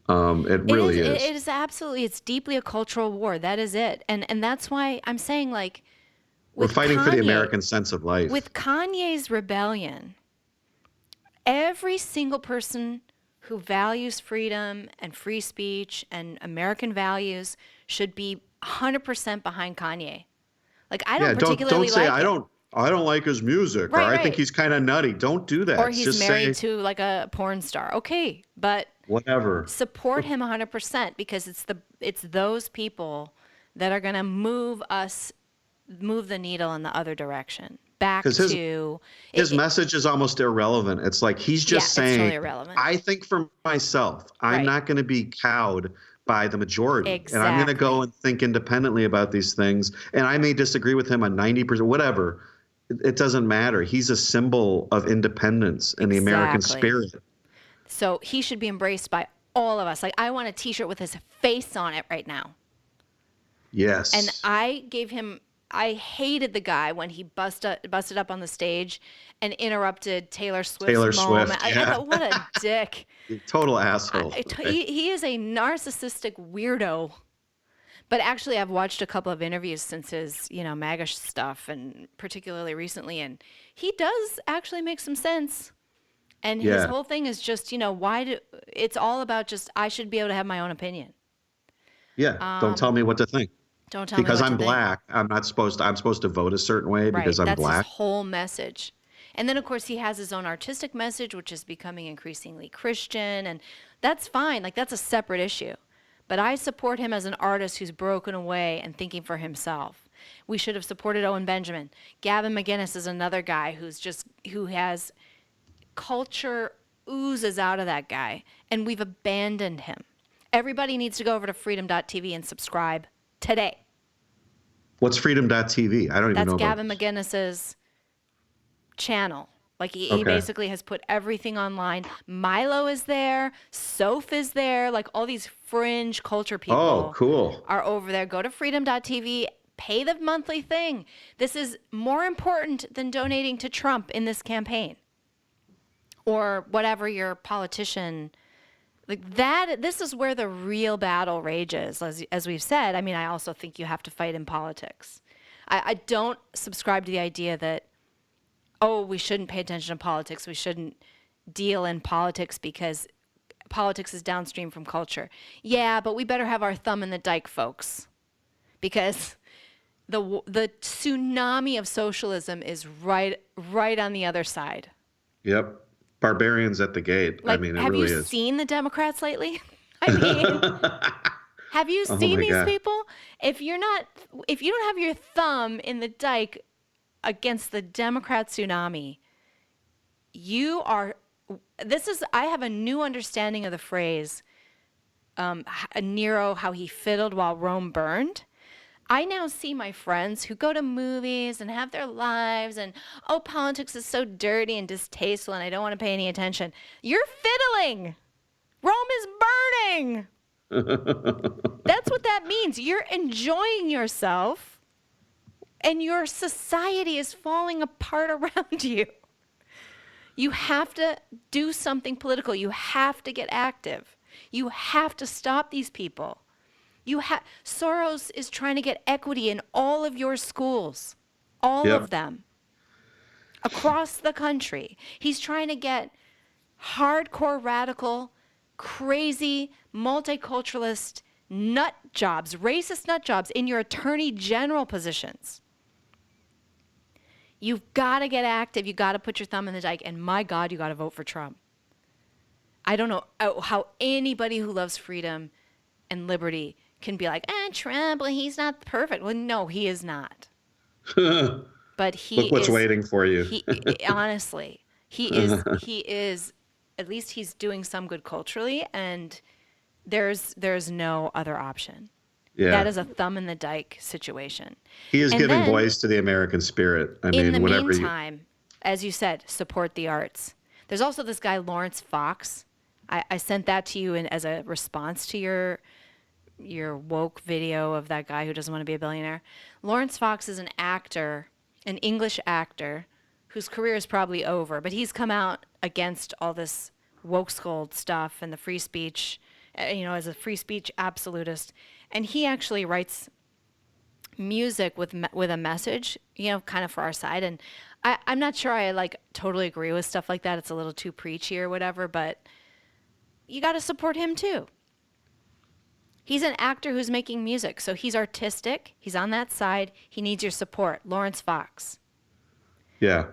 It really is. It is absolutely. It's deeply a cultural war. That is it. And that's why I'm saying, like, we're fighting for the American sense of life. With Kanye's rebellion, every single person who values freedom and free speech and American values should be 100% behind Kanye. Like, I don't particularly don't say like I don't like his music, right, or I think he's kind of nutty. Don't do that. Or he's just married to like a porn star. Okay, but whatever. Support him 100% because it's those people that are going to move the needle in the other direction. Back to his message is almost irrelevant. It's like he's just saying, it's totally irrelevant. I think for myself. I'm not going to be cowed by the majority. Exactly. And I'm going to go and think independently about these things. And I may disagree with him on 90%, whatever. It doesn't matter. He's a symbol of independence and the American spirit. So he should be embraced by all of us. Like, I want a T-shirt with his face on it right now. Yes. And I hated the guy when he busted up on the stage and interrupted Taylor Swift's moment. Yeah. I thought, what a dick. Total asshole. He is a narcissistic weirdo. But actually, I've watched a couple of interviews since his, MAGA stuff, and particularly recently, and he does actually make some sense. And his whole thing is just, it's all about just, I should be able to have my own opinion. Yeah, don't tell me what to think. Don't tell me because what I'm to black. think. I'm supposed to vote a certain way because I'm That's black. That's his whole message. And then, of course, he has his own artistic message, which is becoming increasingly Christian, and that's fine. Like, that's a separate issue. But I support him as an artist who's broken away and thinking for himself. We should have supported Owen Benjamin. Gavin McInnes is another guy who has culture oozes out of that guy, and we've abandoned him. Everybody needs to go over to freedom.tv and subscribe today. What's freedom.tv? I don't even know. That's Gavin McInnes's channel. Like he Okay. basically has put everything online. Milo is there. Soph is there. Like all these fringe culture people Oh, cool. are over there. Go to freedom.tv, pay the monthly thing. This is more important than donating to Trump in this campaign or whatever your politician like that. This is where the real battle rages, as we've said. I mean, I also think you have to fight in politics. I don't subscribe to the idea that, oh, we shouldn't pay attention to politics. We shouldn't deal in politics because politics is downstream from culture. Yeah, but we better have our thumb in the dike, folks, because the tsunami of socialism is right on the other side. Yep. Barbarians at the gate. Like, I mean, it have really you is. seen the Democrats lately? I mean, have you seen my these God. people? If you don't have your thumb in the dike against the Democrat tsunami, I have a new understanding of the phrase, Nero, how he fiddled while Rome burned. I now see my friends who go to movies and have their lives and, oh, politics is so dirty and distasteful and I don't want to pay any attention. You're fiddling. Rome is burning. That's what that means. You're enjoying yourself and your society is falling apart around you. You have to do something political. You have to get active. You have to stop these people. Soros is trying to get equity in all of your schools, all Yep. of them, across the country. He's trying to get hardcore, radical, crazy, multiculturalist nut jobs, racist nut jobs in your attorney general positions. You've got to get active. You've got to put your thumb in the dike. And my God, you got to vote for Trump. I don't know how anybody who loves freedom and liberty can be like, Trump, well, he's not perfect. Well, no, he is not. But he Look what's is, waiting for you. honestly, he is, at least he's doing some good culturally, and there's no other option. Yeah. That is a thumb in the dike situation. He is And giving then, voice to the American spirit. I mean, in the whenever meantime, as you said, support the arts. There's also this guy, Lawrence Fox. I sent that to you as a response to your woke video of that guy who doesn't want to be a billionaire. Lawrence Fox is an actor, an English actor, whose career is probably over, but he's come out against all this wokescold stuff and the free speech, as a free speech absolutist. And he actually writes music with a message, kind of for our side. And I'm not sure I totally agree with stuff like that. It's a little too preachy or whatever, but you got to support him too. He's an actor who's making music, so he's artistic. He's on that side. He needs your support. Lawrence Fox. Yeah.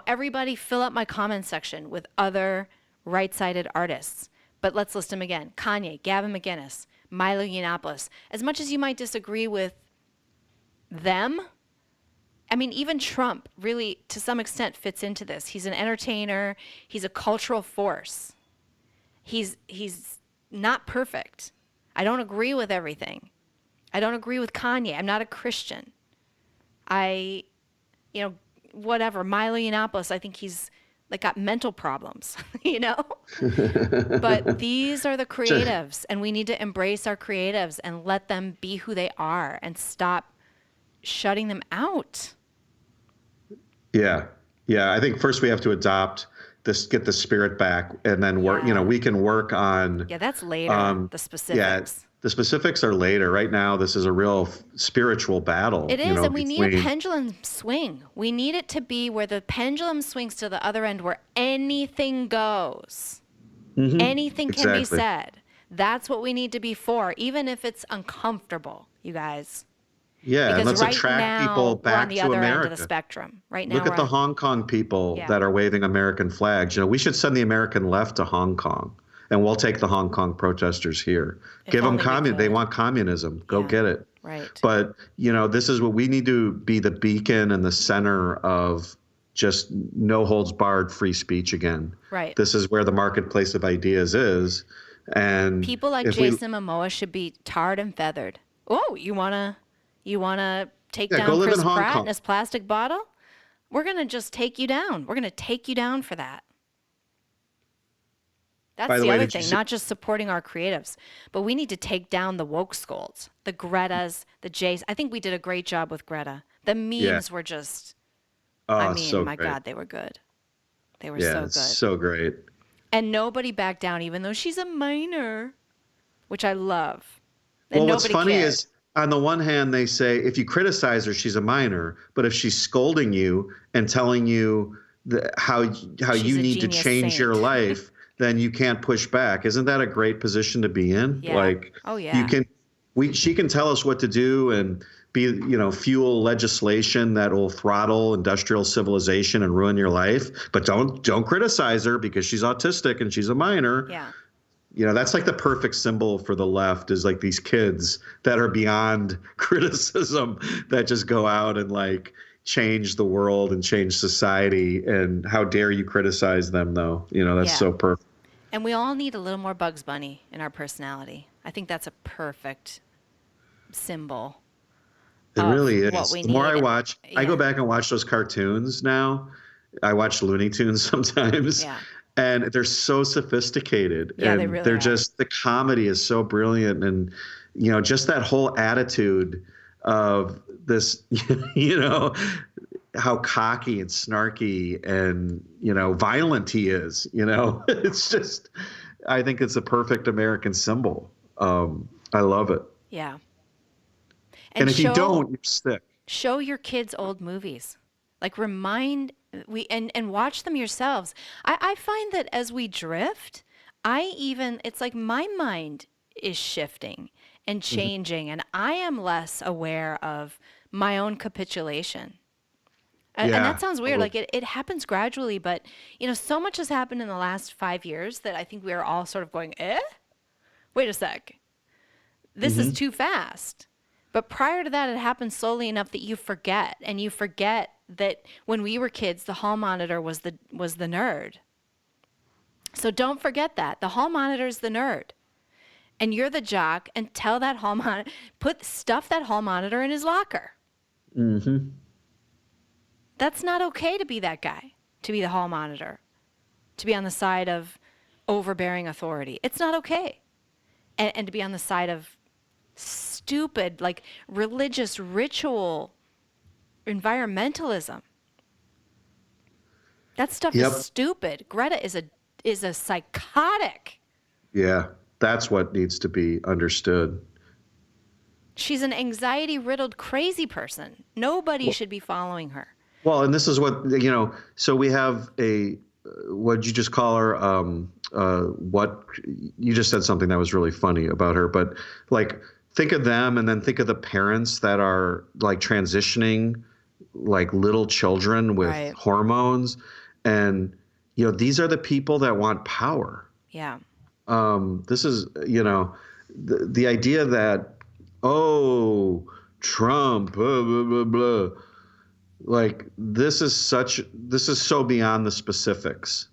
Everybody fill up my comment section with other right-sided artists. But let's list them again. Kanye, Gavin McInnes, Milo Yiannopoulos. As much as you might disagree with them, I mean, even Trump really, to some extent, fits into this. He's an entertainer. He's a cultural force. He's not perfect. I don't agree with everything. I don't agree with Kanye. I'm not a Christian. Whatever. Milo Yiannopoulos, I think he's got mental problems, But these are the creatives, and we need to embrace our creatives and let them be who they are and stop shutting them out. Yeah. Yeah. I think first we have to adopt this, get the spirit back, and then work, we can work on. Yeah, that's later, the specifics. Yeah. The specifics are later. Right now, this is a real spiritual battle. It is, and we need a pendulum swing. We need it to be where the pendulum swings to the other end, where anything goes. Mm-hmm. Anything can be said. That's what we need to be for, even if it's uncomfortable, you guys. Yeah, because and let's right attract now, people back we're on the to other America. end of the spectrum. Right now, look at the Hong Kong people that are waving American flags. We should send the American left to Hong Kong, and we'll take the Hong Kong protesters here. Give them They want communism. Go get it. Right. But this is what we need to be, the beacon and the center of just no holds barred free speech again. Right. This is where the marketplace of ideas is, and people like Jason Momoa should be tarred and feathered. Oh, you wanna take down Chris Pratt in his plastic bottle? we're going to just take you down. We're going to take you down for that. That's the other thing, not just supporting our creatives, but we need to take down the wokescolds, the Gretas, the Jays. I think we did a great job with Greta. The memes were just, I mean, so my great. God, they were good. They were so good. So great. And nobody backed down, even though she's a minor, which I love. And well, what's funny cared. is, on the one hand, they say if you criticize her, she's a minor. But if she's scolding you and telling you how you need to change your life, then you can't push back. Isn't that a great position to be in? Yeah. Like, she can tell us what to do and fuel legislation that will throttle industrial civilization and ruin your life. But don't criticize her because she's autistic and she's a minor. Yeah. That's like the perfect symbol for the left, is like these kids that are beyond criticism that just go out and like change the world and change society. And how dare you criticize them, though? That's so perfect. And we all need a little more Bugs Bunny in our personality. I think that's a perfect symbol. It really is. The more I watch, I go back and watch those cartoons now. I watch Looney Tunes sometimes. Yeah. And they're so sophisticated. Yeah, and they really they're are. just, the comedy is so brilliant. And, just that whole attitude of this, how cocky and snarky and, violent he is, it's just, I think it's a perfect American symbol. I love it. Yeah. And if you don't, you're sick. Show your kids old movies. Like and watch them yourselves. I find that as we drift, it's like my mind is shifting and changing, and I am less aware of my own capitulation. And that sounds weird. Like it happens gradually, but so much has happened in the last 5 years that I think we are all sort of going, wait a sec. This is too fast. But prior to that, it happened slowly enough that you forget, and you forget that when we were kids, the hall monitor was the nerd. So don't forget that. The hall monitor is the nerd. And you're the jock, and tell that hall monitor, stuff that hall monitor in his locker. Mm-hmm. That's not okay to be that guy, to be the hall monitor, to be on the side of overbearing authority. It's not okay. And to be on the side of stupid, like religious ritual environmentalism. That stuff is stupid. Greta is a psychotic. Yeah, that's what needs to be understood. She's an anxiety-riddled crazy person. Nobody should be following her. Well, and this is what, so we have what'd you just call her? What you just said something that was really funny about her, but like, think of them and then think of the parents that are like transitioning like little children with hormones. And, these are the people that want power. Yeah. This is, the idea that, Trump, blah, blah, blah, blah. Like, this is so beyond the specifics,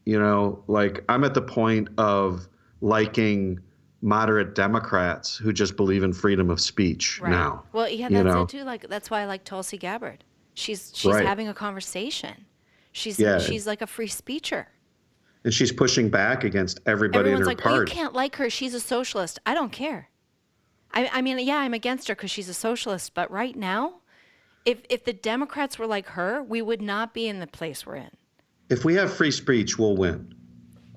like I'm at the point of liking moderate Democrats who just believe in freedom of speech now. Well, yeah, that's it too. Like, that's why I like Tulsi Gabbard. She's having a conversation. She's like a free speecher. And she's pushing back against everybody Everyone's in her like, party. Oh, you can't like her. She's a socialist. I don't care. I mean, yeah, I'm against her because she's a socialist. But right now, if the Democrats were like her, we would not be in the place we're in. If we have free speech, we'll win.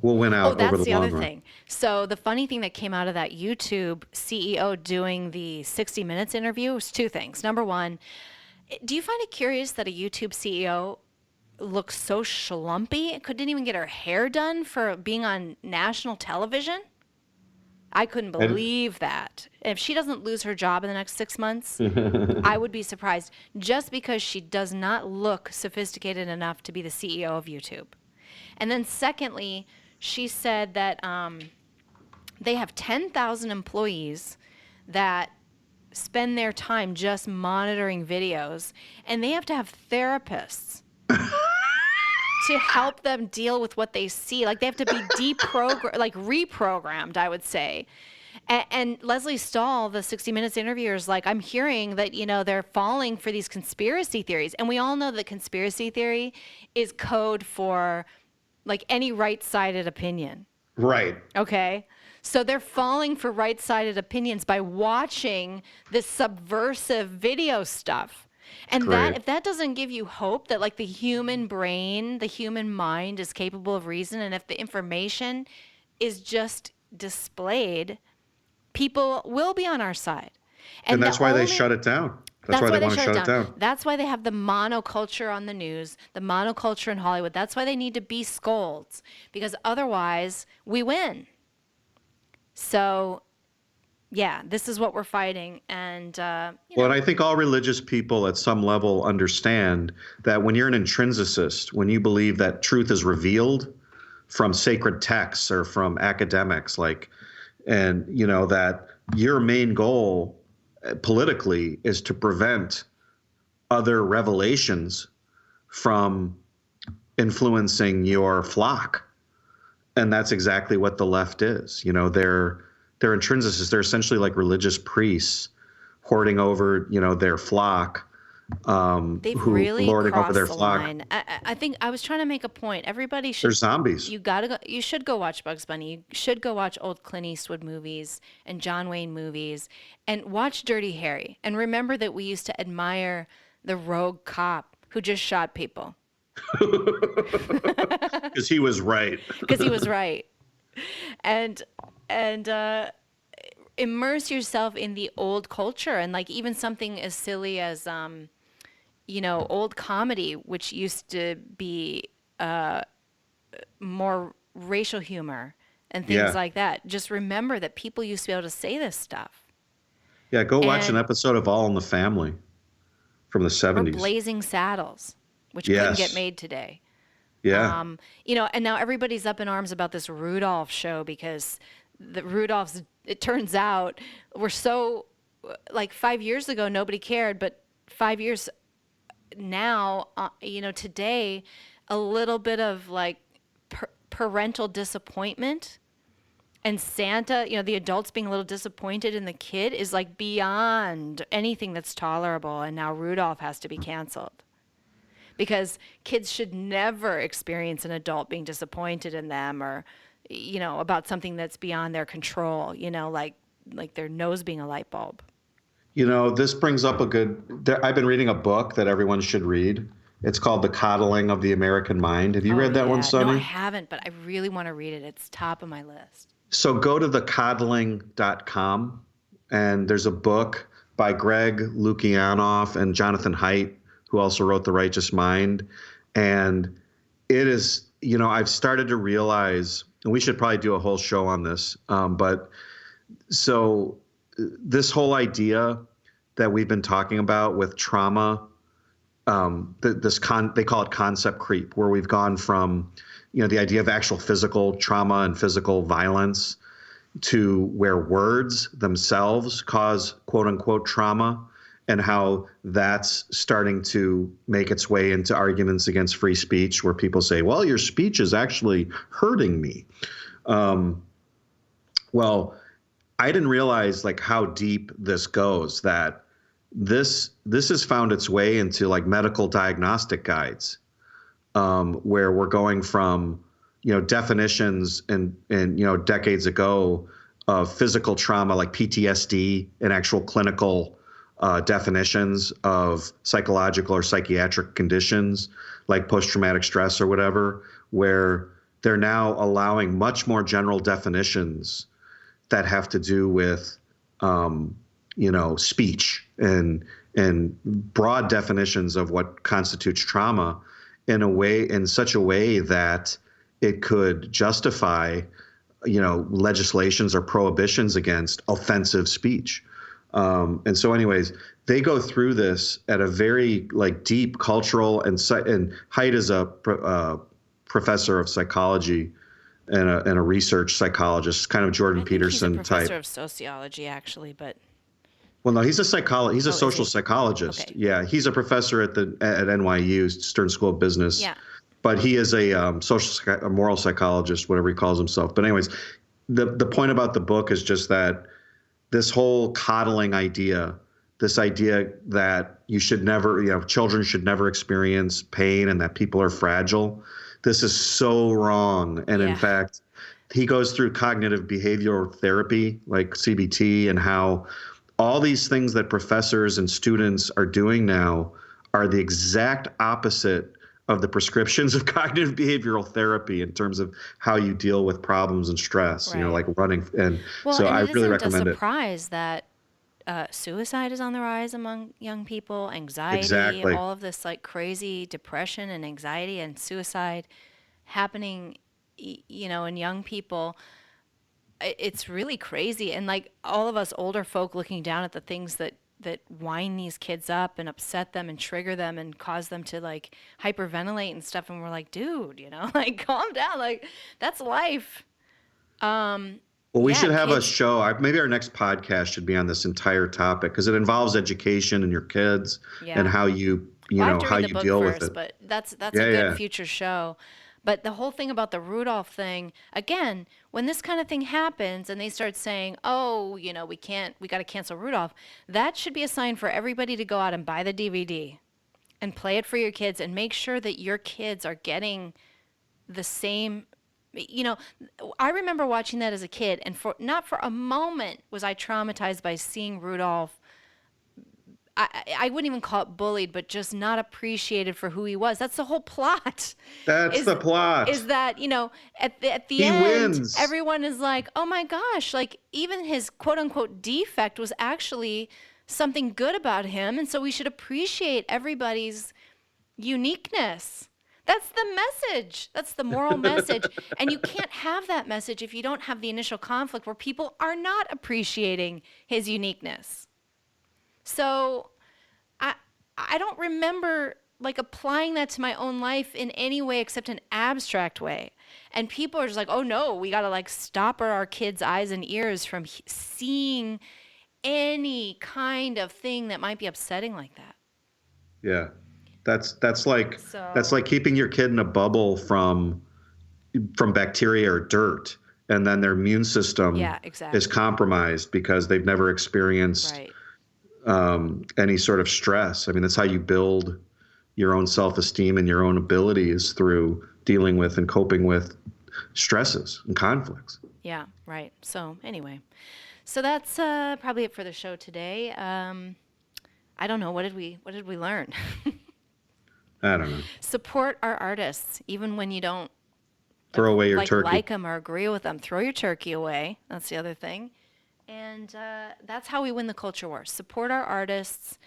We'll win out over the long run. That's the other thing. So the funny thing that came out of that YouTube CEO doing the 60 Minutes interview was two things. Number one, do you find it curious that a YouTube CEO looks so schlumpy? Couldn't even get her hair done for being on national television? I couldn't believe that. If she doesn't lose her job in the next 6 months, I would be surprised, just because she does not look sophisticated enough to be the CEO of YouTube. And then secondly, she said that they have 10,000 employees that spend their time just monitoring videos, and they have to have therapists to help them deal with what they see. Like, they have to be reprogrammed, I would say. And Leslie Stahl, the 60 Minutes interviewer, is like, I'm hearing that, they're falling for these conspiracy theories. And we all know that conspiracy theory is code for like any right-sided opinion. Right. Okay. So they're falling for right-sided opinions by watching this subversive video stuff. And that, if that doesn't give you hope that like the human brain, the human mind is capable of reason, and if the information is just displayed, people will be on our side. And that's why they shut it down. That's why they want to shut it down. That's why they have the monoculture on the news, the monoculture in Hollywood. That's why they need to be scolds, because otherwise we win. So, yeah, this is what we're fighting. And, Well, and I think all religious people at some level understand that when you're an intrinsicist, when you believe that truth is revealed from sacred texts or from academics, and that your main goal politically is to prevent other revelations from influencing your flock. And that's exactly what the left is. They're intrinsicists. They're essentially like religious priests hoarding over, their flock. They've really crossed the line. I think I was trying to make a point. Everybody should. They're zombies. You should go watch Bugs Bunny. You should go watch old Clint Eastwood movies and John Wayne movies, and watch Dirty Harry. And remember that we used to admire the rogue cop who just shot people. Because he was right. Because he was right. And immerse yourself in the old culture, and like even something as silly as old comedy, which used to be more racial humor and things like that. Just remember that people used to be able to say this stuff. Yeah, go watch an episode of All in the Family from the 70s. Or Blazing Saddles, which couldn't get made today. Yeah. And now everybody's up in arms about this Rudolph show, because the Rudolphs, it turns out, were so, like 5 years ago, nobody cared, but 5 years now, today, a little bit of like parental disappointment and Santa, the adults being a little disappointed in the kid is like beyond anything that's tolerable. And now Rudolph has to be canceled, because kids should never experience an adult being disappointed in them, or, about something that's beyond their control, like their nose being a light bulb. This brings up I've been reading a book that everyone should read. It's called The Coddling of the American Mind. Have you read that one, Sonny? No, I haven't, but I really want to read it. It's top of my list. So go to thecoddling.com, and there's a book by Greg Lukianoff and Jonathan Haidt, who also wrote The Righteous Mind. And it is, I've started to realize, and we should probably do a whole show on this, but so this whole idea that we've been talking about with trauma, they call it concept creep, where we've gone from, the idea of actual physical trauma and physical violence to where words themselves cause quote unquote trauma, and how that's starting to make its way into arguments against free speech, where people say, well, your speech is actually hurting me. Well, I didn't realize like how deep this goes, that this has found its way into like medical diagnostic guides, where we're going from, definitions and decades ago of physical trauma like PTSD and actual clinical definitions of psychological or psychiatric conditions like post-traumatic stress or whatever, where they're now allowing much more general definitions that have to do with, speech and broad definitions of what constitutes trauma in such a way that it could justify, legislations or prohibitions against offensive speech. And so anyways, they go through this at a very like deep cultural and Haidt is a professor of psychology and a research psychologist, kind of Jordan Peterson type. He's a professor type. of sociology, actually, but. Well, no, he's a psychologist. He's a social psychologist. Okay. Yeah, he's a professor at NYU, Stern School of Business. Yeah. But he is a moral psychologist, whatever he calls himself. But anyways, the point about the book is just that this whole coddling idea, this idea that you should never, children should never experience pain and that people are fragile. This is so wrong. And in fact, he goes through cognitive behavioral therapy like CBT and how all these things that professors and students are doing now are the exact opposite of the prescriptions of cognitive behavioral therapy in terms of how you deal with problems and stress, like running. And so I really recommend it. It's a surprise that suicide is on the rise among young people, anxiety, Exactly. all of this like crazy depression and anxiety and suicide happening, in young people. It's really crazy. And like all of us older folk looking down at the things that wind these kids up and upset them and trigger them and cause them to like hyperventilate and stuff. And we're like, dude, like calm down. Like that's life. Well, we should have a show. Maybe our next podcast should be on this entire topic because it involves education and your kids and how you, how you deal with it. But that's a good future show. But the whole thing about the Rudolph thing, again, when this kind of thing happens and they start saying, oh, we got to cancel Rudolph, that should be a sign for everybody to go out and buy the DVD and play it for your kids and make sure that your kids are getting the same. I remember watching that as a kid, and not for a moment was I traumatized by seeing Rudolph. I wouldn't even call it bullied, but just not appreciated for who he was. That's the whole plot. That's the plot. Is that, at the end, wins. Everyone is like, oh my gosh, like even his quote unquote defect was actually something good about him. And so we should appreciate everybody's uniqueness. That's the message. That's the moral message. And you can't have that message if you don't have the initial conflict where people are not appreciating his uniqueness. So I don't remember like applying that to my own life in any way except an abstract way. And people are just like, oh no, we got to like stop our kids' eyes and ears from seeing any kind of thing that might be upsetting like that. Yeah. That's like keeping your kid in a bubble from bacteria or dirt, and then their immune system is compromised because they've never experienced any sort of stress. I mean, that's how you build your own self-esteem and your own abilities through dealing with and coping with stresses and conflicts. Yeah, right. So anyway, that's probably it for the show today. I don't know. What did we learn? I don't know. Support our artists, even when you don't throw away your turkey. Like them or agree with them. Throw your turkey away. That's the other thing. And that's how we win the culture war. Support our artists,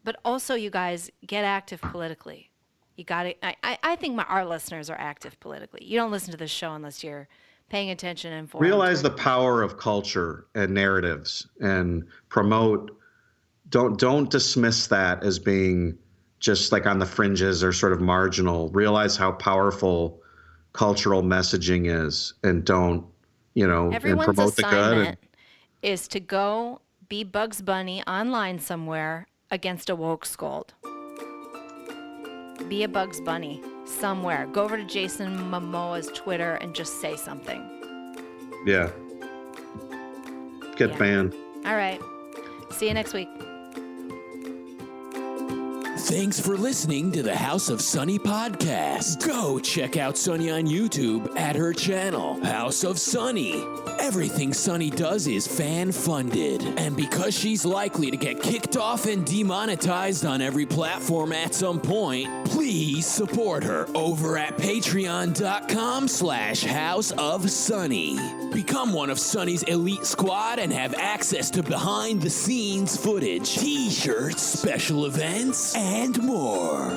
but also, you guys, get active politically. You got to. I think our listeners are active politically. You don't listen to this show unless you're paying attention and informed. Realize the power of culture and narratives, and promote. Don't dismiss that as being just like on the fringes or sort of marginal. Realize how powerful cultural messaging is, and don't, Everyone's and promote the good. Is to go be Bugs Bunny online somewhere against a woke scold. Be a Bugs Bunny somewhere. Go over to Jason Momoa's Twitter and just say something. Yeah. Get banned. All right. See you next week. Thanks for listening to the House of Sunny podcast. Go check out Sunny on YouTube at her channel, House of Sunny. Everything Sunny does is fan-funded. And because she's likely to get kicked off and demonetized on every platform at some point, please support her over at patreon.com/House of Sunny. Become one of Sunny's elite squad and have access to behind-the-scenes footage, t-shirts, special events, and more.